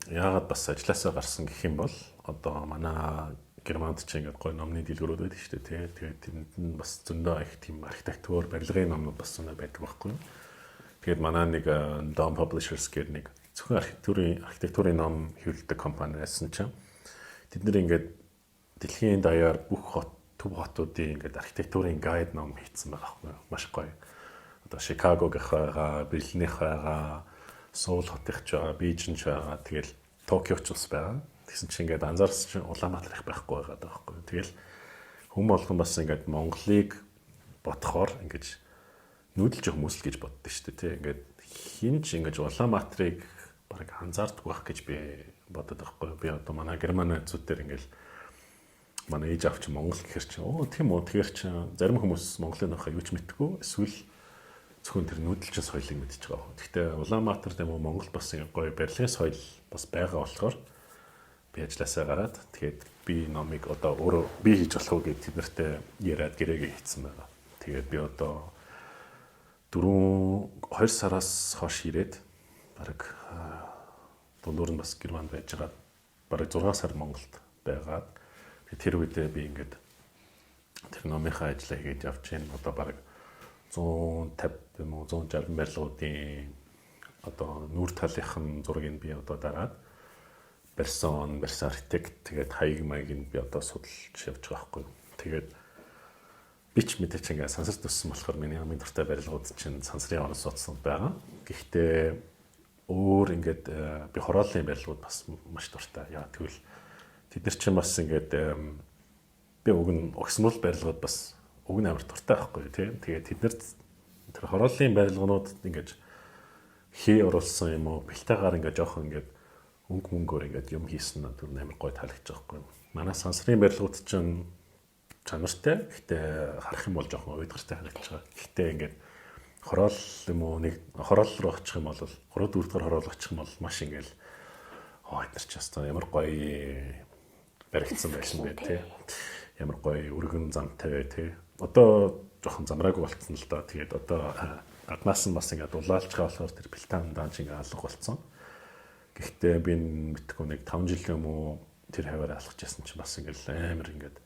яагаад бас ажилласаа гарсан гэх юм бол одоо манай Германд ч ингээд гоё номны дэлгүүрүүд байдаг шүү дээ. Тэгээд тэнд нь бас зөндөө их тийм архитектур, барилгын номнууд бас зөндөө байдаг байхгүй юу. Тэгээд манай нэг Dom Publishers гэдэг нэг зөвхөн архитектурын ном хэвлэдэг компани байсан чинь тэд нэр ингээд дэлхийн даяар бүх төв хотуудын ингээд архитектурын гайд ном хийсэн байгаа байхгүй юу. Маш гоё. Одоо Чикагогийнх байгаа, Берлинийнх байгаа, Соул хотынх ч байгаа, Бээжин ч байгаа. Тэгэл Токиоч ус байгаа. Тэгсэн чинь ингээд анзаарсан чинь Улаанбаатар их байхгүй байгаа байхгүй юу. Тэгэл хүм болгон бас ингээд Монголыг бодохоор ингээд нүүдэлж хүмүүс л гэж боддоо шүү дээ. Тэ ингээд хин ч ингээд Улаанбаатарыг бараг анзаардгүй байх гэж би бодод байхгүй юу. Би одоо манай герман найзууд дээр ингээд манай ээж авч Монгол гэхэр чинь тийм үү тэгэхээр чинь зарим хүмүүс Монголын нөхөө юу ч мэдгүй эсвэл зөвхөн тэр нүүдэлчин соёлыг мэдчихэж байгаа. Гэхдээ Улаанбаатар гэм үү Монгол бас ингээд гоё барилгын соёл бас байгаа болохоор би ажилласаа гараад тэгээд би номыг одоо өөрөө би хийж болох уу гэж тэд нартэй яриад гэрээгээ хийцэн байгаа. Тэгээд би одоо 2 сараас хойш ирээд бараг дундуур нь бас Германд байж байгаа бараг 6 сар Монголд байгаад тэр үедээ би ингээд тэр номынхаа ажлаа хийж явж байна. Одоо бараг 150 юм уу 160 барилгуудын одоо нүүр талынхын зургийг би одоо дараад барьсан архитект тэгээд хаяг маягийг би одоо судалж явж байгаа байхгүй. Тэгээд би ч мэдээч ингээд сансар төссөн болохоор миний хамгийн дуртай барилгууд чинь сансрын орон сууцсан байгаа. Гэхдээ өөр ингээд би хорооллын барилгууд бас маш дуртай. Яа тэгвэл тэд нар чинь бас ингээд би уг нь огсмол барилгууд бас уг нь амар дуртай байхгүй тийм. Тэгээд тэд нар тэр хорооллын барилгууд ингээд хий оруулсан юм уу бэлтээгаар ингээд жоохон ингээд мөнгөөр ингээд юм хийсэн нь түр амар гоё таалагдж байгаа байхгүй. Манай сансрын барилгууд чинь чанартай. Гэхдээ харах юм бол жоохон уйдгартай харагдаж байгаа. Гэхдээ ингээд хороол юм уу нэг хороол руу очих юм бол 3-4 дахь хороол очих юм бол маш ингээд эдгээр ч ястаа ямар гоё баригдсан байсан бэ тий. Ямар гоё өргөн замтай бай тий. Одоо жоохон замраагүй болцсон л да. Тэгээд одоо гаднаас нь бас ингээд дулаалж байгаа болохоор тэр бэлтаан даанч ингээд алга болцсон. Гэхдээ би мэдгүй нэг 5 жил юм уу тэр хаваар алхаж ясан чинь бас ингээд амар ингээд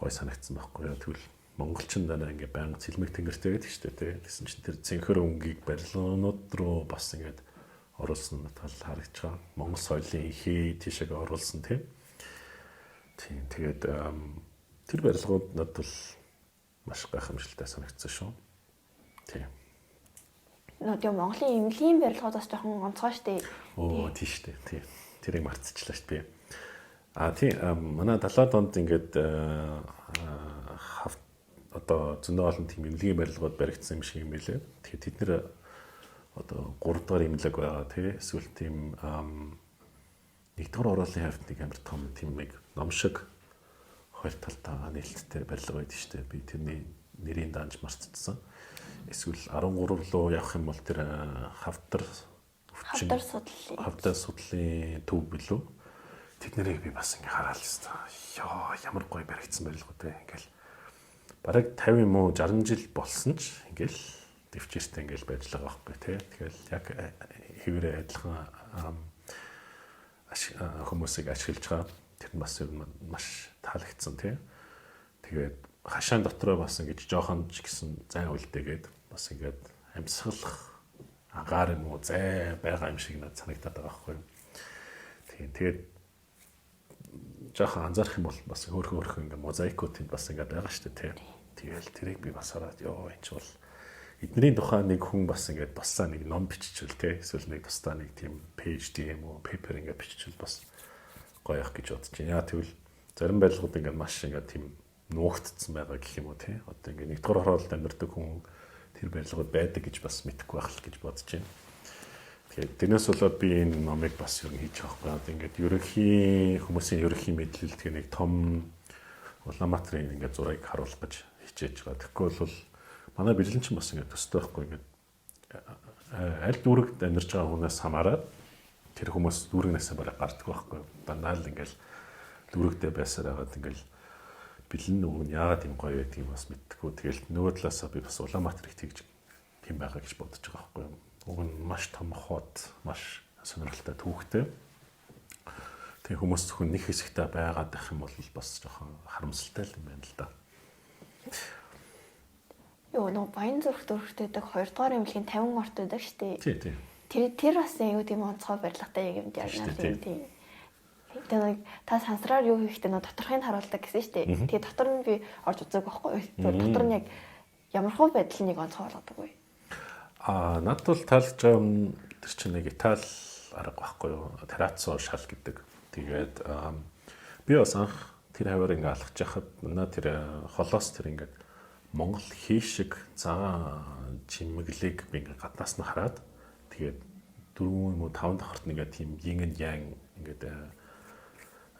гой санагдсан байхгүй яа. Тэгвэл монголчин дараа ингээд байнга цэлмэг тэнгэртэй байдаг шүү дээ тий. Тэгсэн чинь тэр цэнхэр өнгийг барилгынууд руу бас ингээд оруулсан тал харагдаж байгаа. Монгол соёлын хий тийшээ оруулсан тий. Тийм тэгээд тэр барилгууд надад бол маш гайхамшигтай санагдсан шүү. Тийм. Нөө Монголын эмнэлгийн барилгуудаас жоохон онцгой штэ. Тийм штэ. Тийм. Тэрийг мартчихлаа штэ би. Тийм манай 70-аад онд ингээд одоо зөндөө олон тийм эмнэлгийн барилгууд баригдсан юм шиг юм байлээ. Тэгэхээр тэд нэр одоо 3 дахь эмнэлэг байгаа тий. Эсвэл тийм 1-р ороолын хавьд нэг амар том тийм нэг ном шиг хоёр талтаа нээлттэй барилга байдаг штэ. Би тэрний нэрийг данж мартчихсан. Эсвэл 13 руу явах юм бол тэр хавдар судлалын төв билүү. Тэд нэрийг би бас ингээ хараад л ёо ямар гоё баригдсан барилгууд вэ ингээл бараг 50 юм уу 60 жил болсон ч ингээл дэвчээртэй ингээл байж байгаа байхгүй тий. Тэгэхээр яг хэвээрээ адилхан хүмүүсийг ашиглаж байгаа тэр нь бас маш таалагдсан тий. Тэгээд хашаан дотроо бас ингэж жоохон ч гэсэн зай үлдээгээд бас ингээд амьсгалах агаар юм уу зай байгаа юм шиг надад санагдаад байгаа байхгүй. Тэгээд жоохон анзаарах юм бол бас хөөрхөн ингээд мозаикууд тэнд бас ингээд байгаа шүү дээ тий. Тэгэл тэрийг би бас хараад ёо энэ ч бол эдний тухайн нэг хүн бас ингээд бассаа нэг ном биччихвэл тий. Эсвэл нэг тусдаа нэг тийм пэйж тийм үү пейпер ингээд биччихвэл бас гоё ах гэж бодож байна. Яа тэгвэл зарим барилгууд ингээд маш ингээд тийм нуугдсан байгаа гэх юм уу тий. Одоо ингээд 1-р хороолд амьдардаг хүн тэр барилгууд байдаг гэж бас мэдэхгүй байх л гэж бодож байна. Тэгэхээр тэрнээс болоод би энэ номыг бас ер нь хийж байгаа байхгүй. Ингээд ерөнхий хүмүүсийн ерөнхий мэдлэл тэгээ нэг том Улаанбаатарын ингээд зургийг харуулах гэж хичээж байгаа. Тэгэхгүй бол манай бэлэн чинь бас ингээд төстэй байхгүй. Ингээд аль дүүрэгт амьдарч байгаа хүнээс хамаарат тэр хүмүүс дүүрэгнээсээ бараг гардаг байхгүй. Дандаа л ингээл дүүрэгдээ байсаар хагаад ингээл бэлэн үг нь яагаад юм гоё байдгийг бас мэдтгүү. Тэгэл нөгөө талаасаа би бас Улаанбаатарыг тэгж тийм байгаа гэж бодож байгаа байхгүй. Уг нь маш том хот, маш сонирхолтой түүхтэй. Тэгээ хүмүүс зөвхөн нэг хэсэгтээ байгаад байх юм бол бас жоохон харамсалтай юм байна л да. Нөгөө Баянзүрх дүүрэгтэйдэг 2 дугаар эмнэлгийн 50 орт байдаг шүү дээ. Тий. Тэр бас юу тийм онцгой барилгатай юм даа. Тийм. Тэгээд та сансраар юу хийхдээ доторхыг харуулдаг гэсэн шүү дээ. Тэгээ дотор нь би орж үзег байхгүй юу? Дотор нь яг ямар хөө байдал нэг онцгой болгодог вэ? Надад бол таалагдж байгаа юм тэр чинь нэг Итали арга байхгүй юу? Терраццо шал гэдэг. Тэгээд би бас анх тэр хавар ингээ алхаж яхад манай тэр холоос тэр ингээ Монгол хийшиг цагаан чимэглийг би ингээ гаднаас нь хараад тэгээд 4 юм уу 5 дахорт нэгээ тийм yin and yang ингээд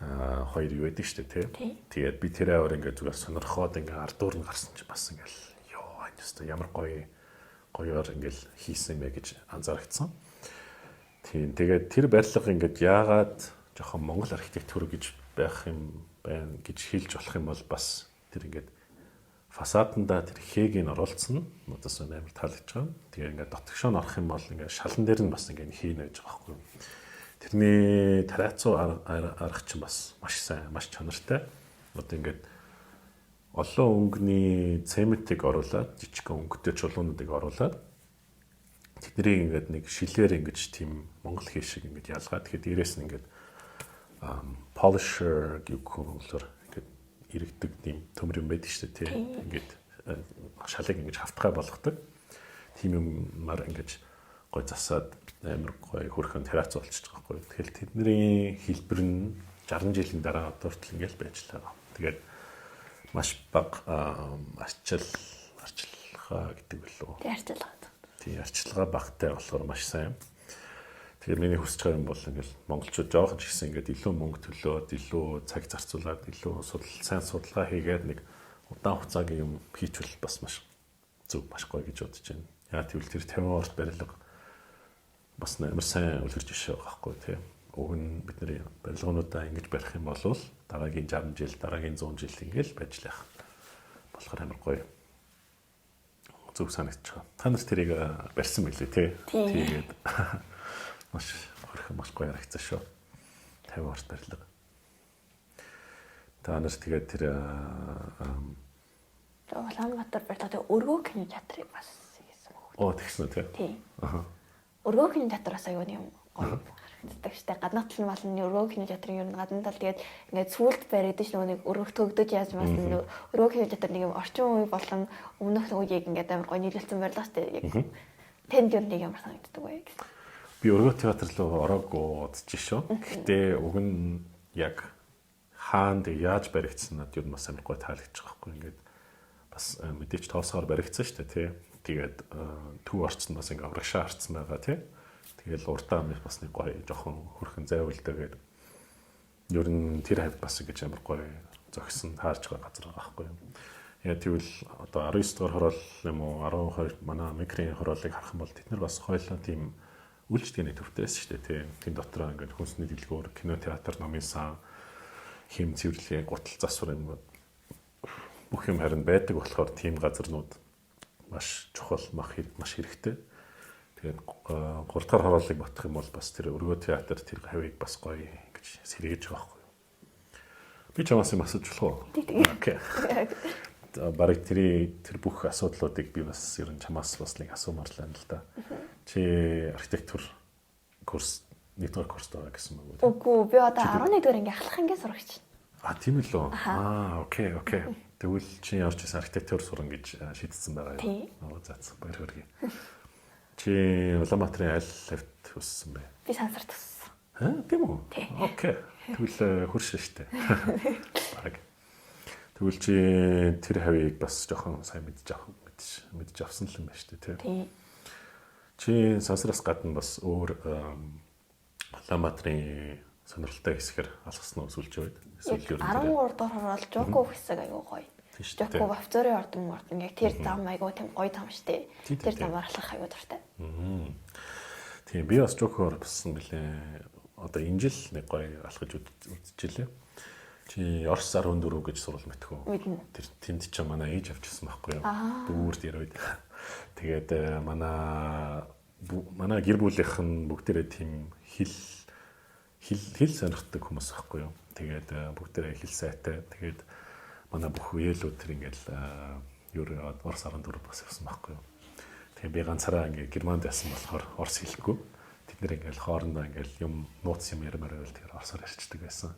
хоёр юу байдаг шүү дээ тий. Тэгээд би тэр хавар ингээ зүгээр сонирхоод ингээ ардуур нь гарсан чи бас ингээл ёо аньста ямар гоёор ингээл хийсэн бэ гэж анзаарчихсан. Тийм тэгээд тэр барилга ингээд яагаад жоохон Монгол архитектур гэж байх юм байна гэж хэлж болох юм бол бас тэр ингээд фасаданда тэр хэгийг нь оруулсан. Надаас амар таалагдж байгаа. Тэгээ ингээд дотгошоо орох юм бол ингээд шалан дээр нь бас ингээд хийнэ гэж байгаа байхгүй юу. Тэрний терраццо арга чинь бас маш сайн, маш чанартай. Одоо ингээд олон өнгөний цементийг оруулаад, жижиг өнгөтэй чулуунуудыг оруулаад тэднийг ингээд нэг шилээр ингэж тийм Монгол хийшиг ингэж ялгаад тэгэхээр дээрээс нь ингээд polisher гэх хөлөөр ингээд иргэдэг тийм төмөр юм байдаг шүү дээ тийм ингээд шалыг ингэж хавтгай болгодог тийм юмар ингэж гой засаад амар гой хөрхөн террац болчихж байгаа байхгүй. Тэгэхээр тэдний хэлбэр нь 60 жилийн дараа одоо хүртэл ингэж байж л байгаа. Тэгээд маш бага арчилгаа гэдэг үлээ. Тийм арчилгаа багтай болохоор маш сайн. Тэгэхээр миний хүсэж байгаа юм бол ингээл монголчууд жоохон ч гэсэн ингээд илүү мөнгө төлөөд, илүү цаг зарцуулаад, илүү сайн судалгаа хийгээд нэг удаан хугацаагийн юм хийчихвэл бас маш зөв, маш гоё гэж бодож байна. Яа тэгвэл тэр 50 орт барилга бас амар сайн үлгэрж ишээ байгаа байхгүй тий. Уг нь бидний барилгуудаа ингэж барих юм бол дараагийн 60 жил, дараагийн 100 жил ингээл байж л яах. Болохоор амар гоё. Зөв санагдаж байгаа. Та нар тэрийг барьсан байлээ тий. Тэгээд маш хөрхөн маш гоё харагдсан шүү. 50 орт барилга. Та нар тэгээд тэр Улаанбаатар барилгатай өргөө кино театрыг бас хийсэн мөн. Тэгсэн үү тий. Өргөө кино театраас аюу юм гоё харагддаг штэ. Гаднаад тал нь малны өргөө кино театрын ер нь гаднаад тал тэгээд ингээд сүулт баригдаж нөгөө нэг өргөх төгдөж яаж бас өргөө кино театр нэг юм орчин үе болон өмнөх үеийг ингээд амар гоё нийлүүлсэн барилга штэ. Яг тэнд ер нь ямар санагддаг вэ гэсэн. Би өргөө театр руу ороогүй удаж шүү. Гэхдээ уг нь яг хаанд яаж баригдсан надад ер нь бас амар гоё таалагдж байгаа байхгүй ингээд бас мэдээч тоосоор баригдсан шүү дээ тий. Тэгээд төв орцсон бас ингээ урагшаа харцсан байгаа тий. Тэгэл урдаа бас нэг гоё жоохон хөрхөн зайвалдаагээд ер нь тэр хавьд бас ингэж амар гоё зогсон таарж байгаа газар байгаа байхгүй юм. Яа тэгвэл одоо 19 дугаар хороол юм уу 12 манай микрийн хороолыг харах юм бол тэд нар бас хоёулаа тийм үйлчлэгээний төвтэйс шүү дээ тий. Тийм дотроо ингээд хүнсний дэлгүүр, кино театр, номын сан, хэм цэвэрлэгээ, гутал засвар юм бүх юм харин байдаг болохоор тийм газарнууд маш чухал, маш хэрэгтэй. Тэгээд 3 дахь хороолыг батах юм бол бас тэр өргөө театр тэр хавийг бас гоё гэж сэргээж байгаа байхгүй юу. Би чамаас юм асууж болох уу? Окей. Бараг тэр бүх асуудлуудыг би бас ер нь чамаас бас нэг асуумаар л байна л да. Чи архитектур курс нэгдүгээр курст байгаа гэсэн үг үү? Үгүй би одоо 11 дугаар анги ахлах ангийн сурагч. Тийм л үү? Окей. Тэгвэл чи явж ирсэн архитектур сурна гэж шийдсэн байгаа юм. Заац баяр хүргэе. Чи Улаанбаатарын аль хавьд өссөн бэ? Би Сансар төссөн. Тийм үү? Окей. Тэгвэл хурш штэ. Бараг. Тэгвэл чи тэр хавийг бас жоохон сайн мэдж авсан л юм байна штэ тий. Чи Сансараас гадна бас өөр Улаанбаатарын сонирхолтой хэсгэр алхсан уу сүлж байд? Эсвэл 13 дугаар хороол Жуко хэсэг аюу гоё. Тийш дээ. Жокко Вавцорын ордон яг тэр зам айгуу тийм гоё зам штэ. Тийм, Тэр тийм. замаар алхах айгуу дуртай. Тийм би бас Жоккоор басан гэлээ. Одоо энэ жил нэг гоё алхаж үзчихлээ. Чи Орос 14 гэж сурвал мэдхүү. Мэднэ. Тэр тэнд ч манай ээж авчихсан байхгүй юу? Бүр тэр үед. Тэгээд манай гэр бүлийнх нь бүгдээрээ тийм хэл сонирхдаг хүмүүс байхгүй юу? Тэгээд бүгдээрээ хэл сайтай. Тэгээд манай бүх үеэлүүд тэр ингээл Орос 14 бас явсан байхгүй юу? Тэгээд би ганцаараа ингээ Германд байсан болохоор Орос хэлэхгүй. Тэд нэр ингээл хоорондоо ингээл юм нууц юм ярмаар байвал тэр Оросоор ярьцдаг байсан.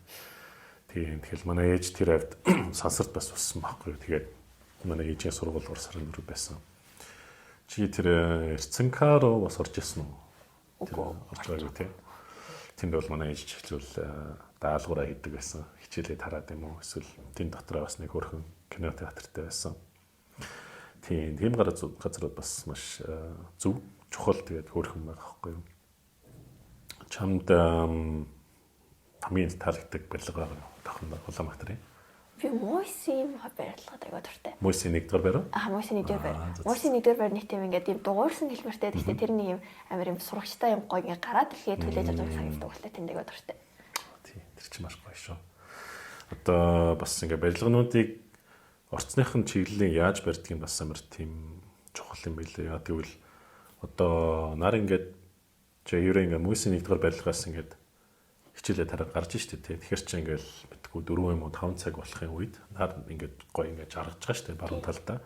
Тэгэхээр манай ээж тэр хавьд сансарт бас уссан байхгүй юу? Тэгээд манай ээжийн сургууль Орос 14 байсан. Чи тэр Эрцэнка руу бас орж исэн үү? Үгүй орж байгаагүй тий. Тэнд бол манай ээж хичээл даалгавраа хийдэг байсан. Хичээлээ тараад юм уу? Эсвэл тэнд дотроо бас нэг хөрхөн кино театртай байсан. Тийм газрууд бас маш зөв чухал тэгээд хөрхөн байгаа байхгүй юу? Чамд хамгийн таалагддаг барилга байгаа юу? Дахин Улаанбаатарын. Би Мойсийн барилгад айгуу дуртай. Мойсийн 1-р байр. Мойсийн 1-р байр. Мойсийн 1-р байр нэг тийм ингээд юм дугуйрсан хэлбэртэй гэхдээ тэр нэг юм амар юм сурагчтай юм гоё ингээд гараад ирэхэд хүлээж авч байгаа санагддаг болохоор тэнд айгуу дуртай. Тий, тэр чинь маш гоё шүү. Одоо бас ингээд барилгануудыг орцныхын чиглэлийн яаж барьдгийг бас амар тийм чухал юм билээ. Яа тэгвэл одоо нар ингээд еврей ингээд Мойсийн 1-р барилгаас ингээд хичээлээ тараад гарч штэ тий. Тэгэхээр чи ингээл мэдгүй 4 юм уу 5 цаг болохын үед нар ингээд гоё ингээд жаргаж байгаа штэ баруун талдаа.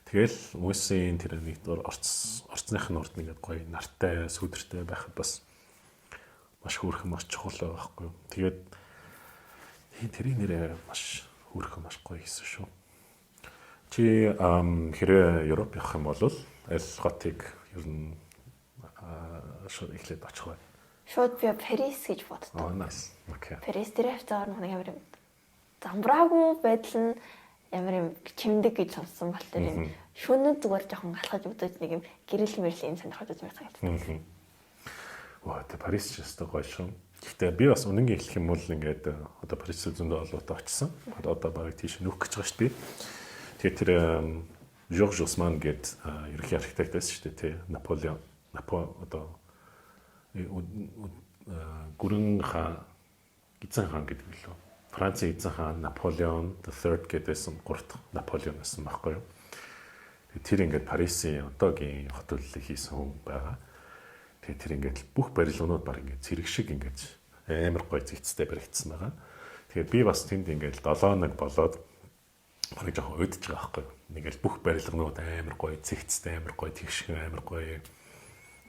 Тэгэл Мойсийн тэр нэгдүгээр орцныхын урд ингээд гоё нартай сүдэртэй байхад бас маш хөөрхөн маш чухал байгаа байхгүй юу. Тэгээд тэрийн нэрээ маш хөөрхөн маш гоё хийсэн шүү. Чи хэрвээ Европ явах юм бол аль хотыг ер нь шууд эхлээд очих вэ? Шууд би Парис гэж боддог. Nice. Okay. Парис дээр хавцаар нэг амар юм замбраагүй байдал нь ямар юм чимдэг гэж сонссон бол тэр юм шөнөд зүгээр жоохон алхаж үзэж нэг юм гэрэл мэрлийн сонирхож үзмээр санагдсан. Ваа, тэ Парис ч өстой гоё шүү. Гэхдээ би бас үнэнгийн хэлэх юм бол ингээд одоо Парис зөндөө олоотой очсон. Одоо барыг тийш нүүх гэж байгаа шүү дээ. Тэгээ тэр Жорж Осман гээд ерөнхий архитект байсан шүү дээ, тэ. Наполеон одоо гүрэн хаан эзэн хаан гэдэг лөө. Францын эзэн хаан Наполеон the Third гэдээсэн 3 дахь Наполеон байсан байхгүй юу. Тэр ингээд Парисын одоогийн хот төлөлийг хийсэн хүн байгаа. Тэгээ тэр ингээд бүх барилгууд баг ингээд цэрэг шиг ингээд амар гоё зэгцтэй баригдсан байгаа. Тэгээд би бас тэнд ингээд 7 нэг болоод баг жоохон уйдж байгаа байхгүй юу. Ингээд бүх барилгууд амар гоё зэгцтэй, амар гоё тэгшгэн, амар гоё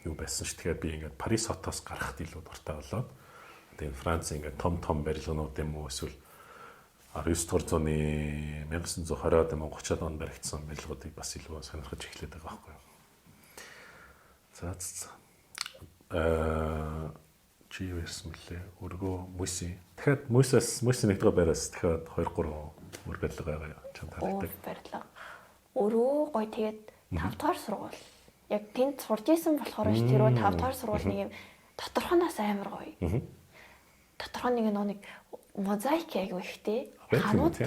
юу байсан ш. Тэгэхээр би ингээд Парис хотоос гарахд илүү дуртай болоод тэгээд Франц ингээд том барилгууд юм уу эсвэл 19-р зууны 1920-ад 30-ад онд баригдсан барилгуудыг бас илүү сонирхож эхлэдэг байгаа байхгүй юу. За. Чи верс мөлий өргөө Мойси. Тэгэхээр Мойси нэгдүгээр байраас дахиад 2-3 өөр барилга байгаа чам таалагддаг. Барилга. Өрөө гоё тэгээд 5 дахь сургууль. Яг тэнд сурж исэн болохоор ш тэрөө 5 дахь сургууль нэг юм доторхоноос амар гоё. Доторхоо нэг мозаик аяг ихтэй. Ханууд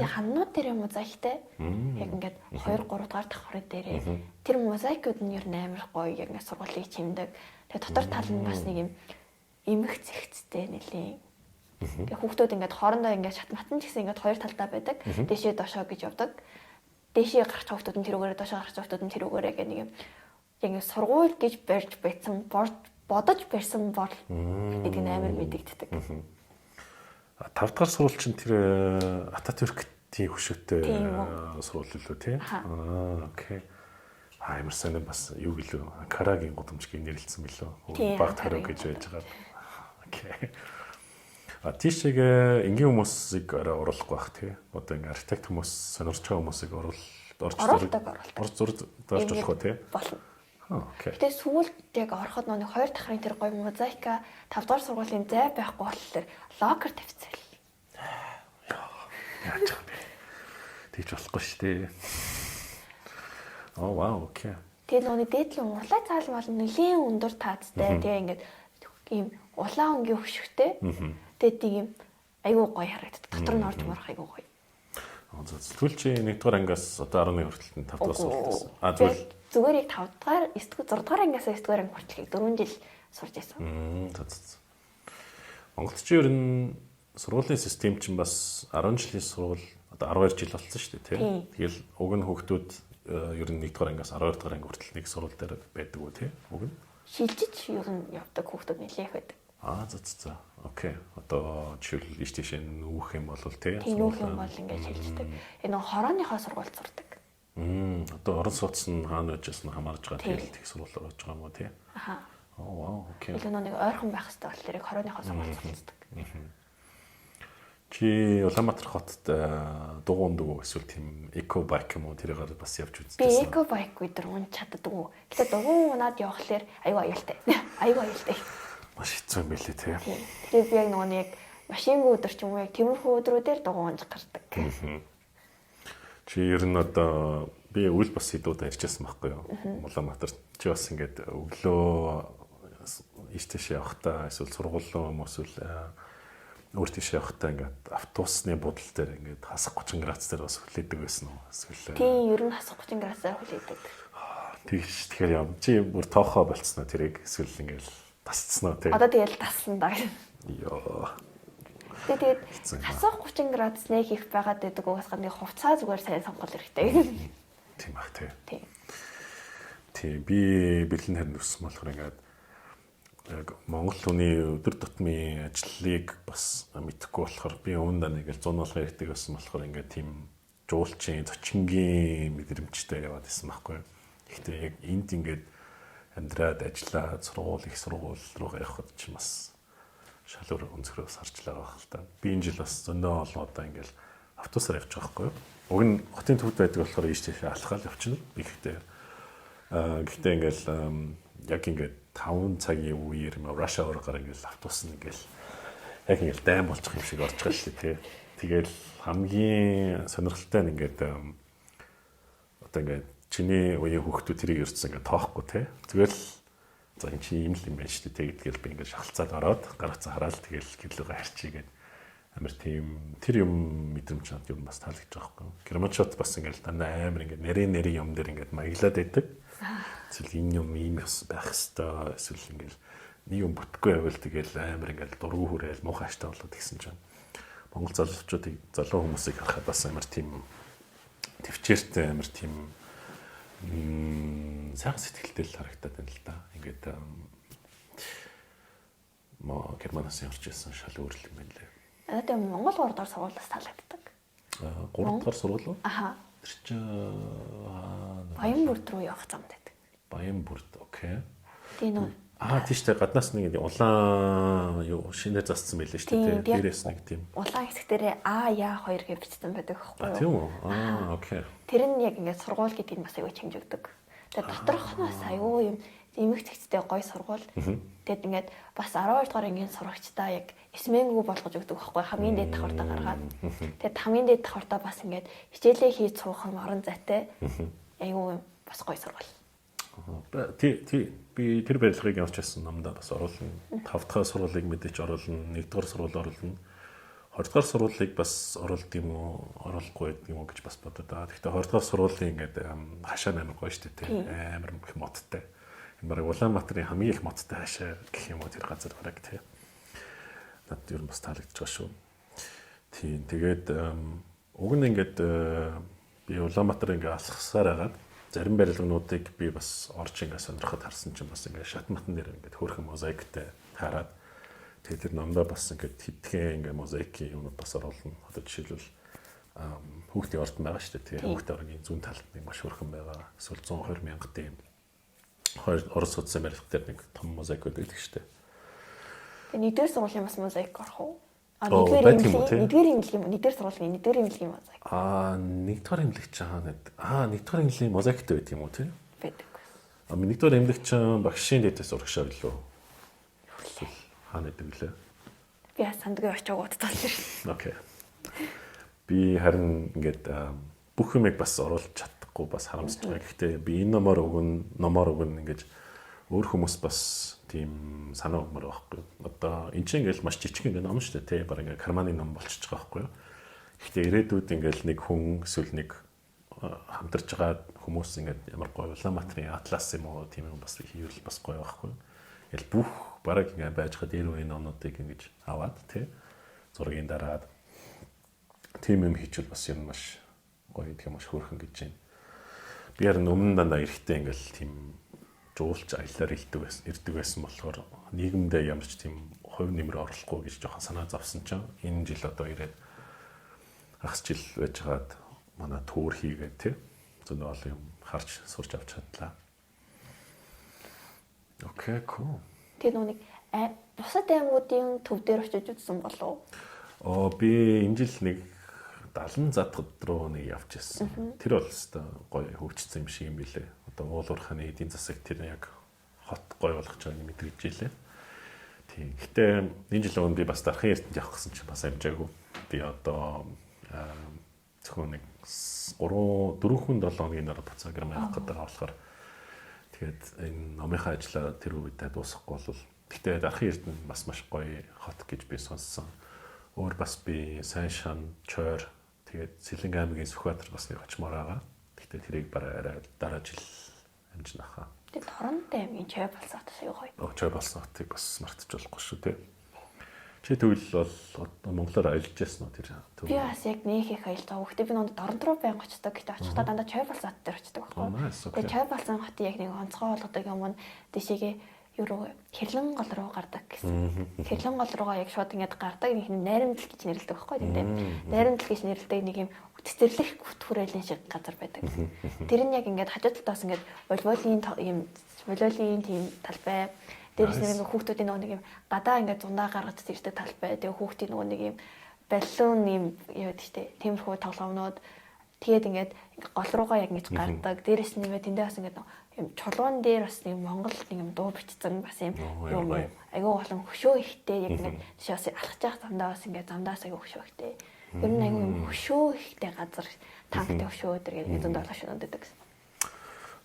дээр мозаиктай. Яг ингээд 2 3 дахь давхрын дээрээ тэр мозаикууд нь ер нь амар гоё яг ингээд сургуулийг чимдэг. Тэгээ дотор тал нь бас нэг юм эмх зэгцтэй нэлийн. Тэгээ хүүхдүүд ингээд хоорондоо ингээд шатматан ч гэсэн ингээд 2 талдаа байдаг. Дэшээ дошоо гэж явдаг. Дэшээ гарч хүүхдүүд нь тэрүүгээрээ дошоо гарч хүүхдүүд нь тэрүүгээрээ гэх нэг юм яг ингээд сургууль гэж барьж байсан бодож барьсан бол гэдэг нь амар мэдэгддэг. 5 дахь сурвалж чинь тэр Ататүрктийн хөшөөтэй сурвалж лөө тий. Окей. Амар сайн бас юу гэлөө Анкарагийн гудамжийг нэрлэлсэн билүү. Баг таруу гэж байж байгаа. Окей. Тийшээ энгийн хүмүүсийг оруулахгүй бах тий. Одоо ингээ архитект хүмүүс сонирч байгаа хүмүүсийг орж зурж болох уу тий. Болно. Окей. Гэтэ сүүлд яг ороход нэг 2 дахрын тэр гоё мозаика 5 дахь сургуулийн зай байхгүй болохоор локер тавьцал. Яаж юм бэ? Тэгж болохгүй шүү дээ. Вау, окей. Тэгээд нөгөө дээдлийн урлаа цаал бол нэлийн өндөр таацтай. Тэгээ ингээд ийм улаан өнгийн хөшгтэй. Тэгээд тийм айгүй гоё харагддаг. Дотор нь орж марах айгүй гоё. Тэгвэл чи 1-р ангиас одоо 11 хүртэл 5 дугаар суралцсан. Тэгвэл зүгээр яг 5-р, 9-р, 6-р ангиас 9-р анги хүртэл 4 жил сурж байсан. Монголд чи ер нь сургуулийн систем чинь бас 10 жилийн сургууль одоо 12 жил болсон шүү дээ тий. Тэгэл уг нь хүүхдүүд ер нь 1-р ангиас 12-р анги хүртэл нэг сургууль дээр байдаг уу тий? Уг нь шилжиж ер нь явдаг хүүхдүүд нэлээх байдаг. За. Окей. Одоо жишээл ийш тийш нүүх юм бол тий. Нүүх юм бол ингээд шилждэг. Энэ хорооныхоо сургуульд сурдаг. Одоо орон сууц нь хаана байжсэн нь хамаарж байгаа тэгэл тэг сургуулиар орж байгаа юм уу тий? Аха. Вау, окей. Илүү нэг ойрхон байх хэрэгтэй бол тэрийг хорооныхоо сургуульд сурдаг. Чи Улаанбаатар хотод дугуун дүү эсвэл тийм эко байк юм уу тэрээр бас явж үзсэн. Би эко байк өдөр унж чаддаггүй. Гэтэ дугуун унаад явхлаэр аюу аюултай. Аюу аюултай. Маш хэцүү юм билээ тий. Тэгээд би яг нэг машингүй өдөр ч юм уу яг тиймэрхүү өдрүүдээр дугуун унж гардаг. Чи ер нь одоо би үйл бас хэдүүд ярьжсэн байхгүй юу? Улаанбаатар чи бас ингээд өглөө ийштэйш явахдаа эсвэл сургууль юм эсвэл өөр тийш явахдаа ингээд автобусны будал дээр ингээд хасах 30 градус дээр бас хүлээдэг байсан уу? Эсвэл тийм ер нь хасах 30 градусаар хүлээдэг. Тэгш тэгэхээр яа чи бүр тоохоо болцсноо тэрийг эсвэл ингээд тасцсноо тий. Одоо тэгэл тассан даа. Йоо. Тэгээд хасах 30 градус нэг их байгаад байдаг угсаа нэг хувцас зүгээр сайн сонгол хэрэгтэй. Тийм бах тий. Тийм. Тий би бэлэн харин өссөн болохоор ингээд яг Монгол хүний өдөр тутмын ажлыг бас мэдхгүй болохоор би өмнө нэг л 100 доллар ярьдаг байсан болохоор ингээд тийм жуулчин зочингийн мэдрэмжтэй яваад байсан байхгүй. Гэхдээ яг энд ингээд амьдраад ажиллаад сургууль их сургууль руу явхад ч бас шал өөр өнцгөрөөс харчлаа байх л та. Би энэ жил бас зөндөө олон удаа ингээд автобусаар явж байгаа байхгүй. Уг нь хотын төвд байдаг болохоор ийш тийш алхаал явчихна. Гэхдээ ингээд яг ингээд 5 цагийн үеэр rush hour-аар ингээд автобус нь ингээд яг ингээд дайм болчих юм шиг орж байгаа шүү дээ тий. Тэгэл хамгийн сонирхолтой нь ингээд одоо ингээд чиний үеийн хүүхдүүд тэрийг ердсөн ингээд тоохгүй тий. Тэгэл за энэ чи юм л юм байна шүү дээ. Тэгэл би ингээд шахалцаад ороод гаргацаа хараад тэгэл гэрлүүгээ харчигээд амар тийм тэр юм мэдрэмж чад юм бас таалагдж байгаа байхгүй. Германчууд бас ингээд дандаа амар ингээд нэрийн юм дээр ингээд маяглаад байдаг. Эсвэл энэ юм ийм байх хэвээр эсвэл ингээд нэг юм бүтггүй байвал тэгэл амар ингээд дургу хүрээл муухай аштай болоод гисэн чинь Монгол залуучуудыг залуу хүмүүсийг харахад бас амар тийм төвчээртэй амар тийм сайхан сэтгэлтэй л харагдаад байна л да. Ингээд Германаас явж ирсэн шал өөр юм байна лээ. Одоо Монгол 3 дахь сургуулиас таалагддаг. 3 дахь сургууль уу? Аха. Тэр чинь Баянбүрд руу явах замд байдаг. Баянбүрд окей. Тийм үү. Тийштэй гаднаас нэг улаан юу шинээр зассан байлээ шүү дээ. Дээрээс нэг тийм. Улаан хэсэг дээр яа 2 гэж бичсэн байдаг байхгүй юу? Тийм үү? Окей. Тэр нь яг ингээд сургууль гэдгийг бас аягүй хэмжигдэг. Тэгээд доторхноос аягүй юм эмэг цэгцтэй гой сургууль. Тэгээд ингээд бас 12 дугаар ангийн сурагчдаа яг эсмэнгүү болгож өгдөг байхгүй хамгийн дээд давхартаа гаргаад. Тэгээд хамгийн дээд давхартаа бас ингээд хичээлээ хийж суух юм орон зайтай. Аягүй бас гой сургууль. Би тэр барилгыг явж байсан намдаа бас оруулна. 5 дахь сургуулийг мэдээч оруулна. 1 дугаар сургууль оруулна. 20 дугаар сургуулийг бас оруулд юм уу, оруулахгүй юм уу гэж бас бодод. Гэхдээ 20 дугаар сургуулийн ингээд хашаа амар гоё штэ тий. Амар их модтай. Энэ бараг Улаанбаатарын хамгийн их модтай хашаа гэх юм уу тэр газар бараг тий. Надад ер нь бас таалагдж байгаа шүү. Тийм. Тэгээд уг нь ингээд би Улаанбаатар ингээд алхсаар агаад зарим барилгынуудыг би бас орж ингээд сонирхоод харсан чинь бас ингээд шат матан дээр ингээд хөөрхөн мозаиктай хараад тэгээд тэр намдаа бас ингээд хитгэн ингээд мозаикийн юмуд бас оруулна. Одоо жишээлбэл хүүхдийн ордон байгаа шүү дээ. Тэгээ хүүхдийн орны зүүн талд нэг маш хөөрхөн байгаа. Эсвэл 120 мянгатын орос судсан барилга дээр нэг том мозаик байдаг шүү дээ. Тэгээ нэгдүгээр сургуулийн бас мозаик орох уу? Нэгдүгээр имлэг юм мозаик. Нэгдүгээр имлэг ч нэгдүгээр имлэгийн мозаиктай байдаг юм уу тий? Байдаг. Нэгдүгээр имлэг ч багшийн дэдээс урагшаа билүү? Хаана байдаг лээ? Би сандгүй очиог боддоо л шээ. Окей. Би харин ингээд бүх юмыг бас оруулж чадахгүй бас харамсаж байгаа. Гэхдээ би энэ номоор өгнө ингэж өөр хүмүүс бас тийм санаа өгмөр байхгүй. Одоо эн чинь ингээл маш жижиг ингээд ном шүү дээ тий. Бараг ингээд карманы ном болчихж байгаа байхгүй юу? Гэхдээ ирээдүйд ингээл нэг хүн эсвэл нэг хамтарч байгаа хүмүүс ингээд ямар гоё Улаанбаатарын атлас юм уу тийм юм бас хийвэл бас гоё байхгүй. Ингээл бүх бараг ингээд байж хад дээр үеийн номнуудыг ингэж аваад тий зургийг дараад тийм юм хийчихвэл бас юм маш гоё гэх юм маш хөөрхөн гэж байна. Би харин өмнө дандаа эрэхтэй ингээл тийм жуулч аяллаар ирдэг байсан болохоор нийгэмдээ ямар ч тийм хувь нэмэр оруулахгүй гэж жоохон санаа зовсон чинь энэ жил одоо ирээд агас жил байж хаад манай туур хийгээд тий зөндөө олон юм харж сурч авч чадлаа. Окей, cool. Тэгээ нүг бусад аймагуудын төв дээр очиж үзсэн болов уу? Би энэ жил нэг 70 задгад руу нэг явж ирсэн. Тэр бол өстой гоё хөгжсөн юм шиг юм билээ. Одоо уулуурханы эдийн засаг тэр яг хот гоё болгож байгааг мэдрэгж илээ. Тийм. Гэтэ энэ жил өмнө би бас дархан эрдэнэт явах гэсэн чинь бас амжаагүй. Би одоо зөвхөн нэг 4 хүн 7 хоногийн дараа буцаа гэрмэ явах гэдэг болохоор тэгээд энэ номынхаа ажлаа тэр үедээ дуусгахгүй бол гэтээ дархан эрдэнэт бас маш гоё хот гэж би сонссон. Өөр бас би сайн шан чойр тэгээд Сэлэнг аймгийн Сүхбаатар бас нэг очимоор байгаа. Гэтээ тэрийг барай дараа жил амжина хаа. Тэгээд Торонто аймгийн чой болсон хот аюу гоё. Чой болсон хотыг бас мартаж болохгүй шүү те. Чи тэгвэл бол Монголоор аялж яасан уу тэр? Би бас яг нэг их аялж байгаа. Гэхдээ би нөнд Торонто руу байнг очдог. Гэхдээ очихдоо дандаа чой болсон хот дээр очдог байхгүй. Тэгээд чой болсон хотыг яг нэг онцгой болгодог юм нь дэшигээ юу Хэрлэн гол руу гардаг гэсэн. Хэрлэн гол руугаа яг шууд ингээд гардаг нэг найрамдал гэж нэрлэдэг байхгүй тийм. Найрамдал гэж нэрлэдэг нэг юм цэцэрлэх хүрээлэн шиг газар байдаг. Тэр нь яг ингээд хажуу талаас ингээд волейболын тийм талбай. Дээрээс нэг хүүхдүүдийн нэг юм гадаа ингээд зундаа гаргаж ирдэг талбай. Тэгээ хүүхдийн нэг юм баллон юм юу гэдэг чинь тиймэрхүү тоглоомнууд тэгээд ингээд гол руугаа яг ингэж гардаг. Дээрээс нэмээ тэндээ бас ингээд юм чулуун дээр бас нэг Монгол нэг юм дуу бичсэн бас юм айгүй болон хөшөө ихтэй яг нэг тийшээс алхаж явах замдаа бас ингээд замдаас айгүй хөшөө ихтэй. Ер нь айгүй юм хөшөө ихтэй газар танктай хөшөө өдр гэдэг зөндөө шөнөд байдаг гэсэн.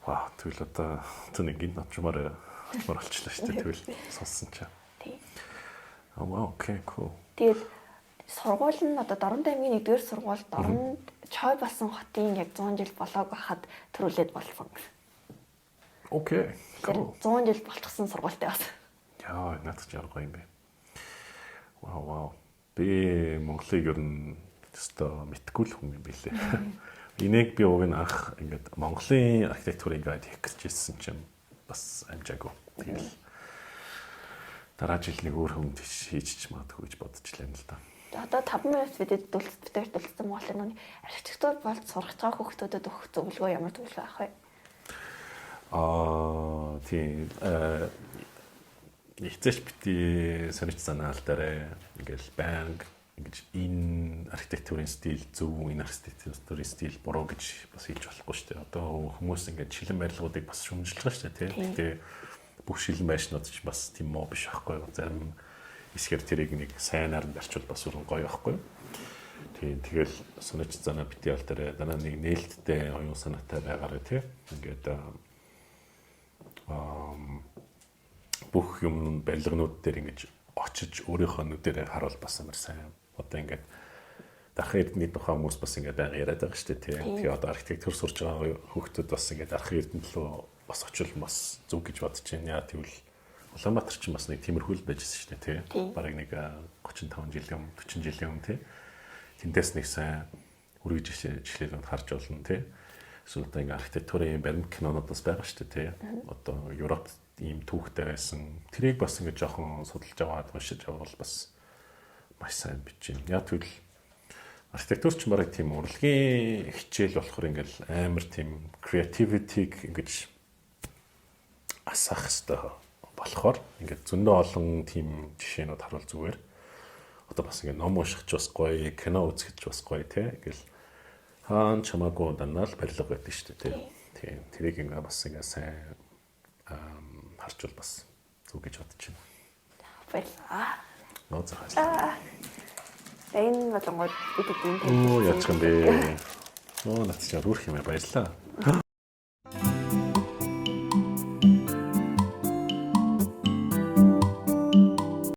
Вау, тэгвэл одоо түнийг гинт очмоор болчихлоо шүү дээ. Тэгвэл сонссон чаа. Тий. Вау, окей, cool. Тэгээд сургууль нь одоо Дорн аймгийн 1-р сургууль Дорн чой болсон хотын яг 100 жил болоог байхад төрүүлээд болсон гэсэн. Окей. 100 жил болчихсон сургуультай бас. Яа, надад ч ярга юм бэ. Вау. Би Монголыг ер нь өстой мэдгүй л хүн юм билээ. Энийг би уг нь анх ингээд Монголын архитектурыг ингээд хийх гэж ирсэн чинь бас амжаагүй. Тэгэл дараа жил нэг өөр хүн хийж магадгүй гэж бодчихлаа л да. Одоо 5 минут бидэд дулцсан Монголын архитектур бол сурах байгаа хүүхдүүдэд өгөх зөвлөгөө ямар зөвлөгөө авах вэ? Тийм ихтэйч бити сонирч санаал дээр ингээл банк ингэж энэ архитектурын стил зөв энэ архитектурын стил буруу гэж бас хэлж болохгүй шүү дээ. Одоо хүмүүс ингээд шилэн барилгуудыг бас шүмжилж байгаа шүү дээ, тийм. Гэтэ бүх шилэн байшнууд ч бас тийм муу биш байхгүй юу? Зарим эсгэр тэрийг нэг сайнаар нь барьчвал бас өрн гоё байхгүй юу? Тийм. Тэгэл сонирч санаа бити аль дээр дараа нэг нээлттэй оюун санаатай байгаарай, тийм. Ингээд бүх юм барилгынууд дээр ингэж очиж өөрийнхөө нүдээр харуул бас амар сайн. Одоо ингээд дархан эрдэнэний тухай хүмүүс бас ингээд байнга яриад байгаа шүү дээ, тийм. Тэгээ одоо архитектур сурж байгаа хүүхдүүд бас ингээд дархан эрдэнэт рүү бас очил бас зөв гэж бодож байна. Яа тэгвэл Улаанбаатар ч бас нэг тиймэрхүү л байжсэн шүү дээ, тийм. Бараг нэг 35 жилийн өмнө 40 жилийн өмнө, тийм. Тэндээс нэг сайн үргэлж жишээлүүд харж болно, тийм. Эсвэл одоо ингээд архитектурын баримт кинонууд бас байгаа шүү дээ, тийм. Одоо Европт ийм түүхтэй байсан. Тэрийг бас ингээд жоохон судалж аваад уншиж авал бас маш сайн бич юм. Яг тэгвэл архитектурч марыг тийм урлагийн хичээл болохоор ингээд амар тийм creativity-г ингээд асах хэрэгтэй болохоор ингээд зөндөө олон тийм жишээнүүд харуул зүгээр. Одоо бас ингээд ном уншиж бас гоё, кино үзэж бас гоё, тийм. Ингээл хаан чамаагүй данаа л барилга байдаг шүү дээ, тийм. Тэрийг ингээд бас ингээд сайн харчвал бас зүг гэж бодож байна. Баярлалаа. Ноо заа. Энэ болонгод бид яачих юм бэ? Ноо нацчаар үрх юм баярлалаа.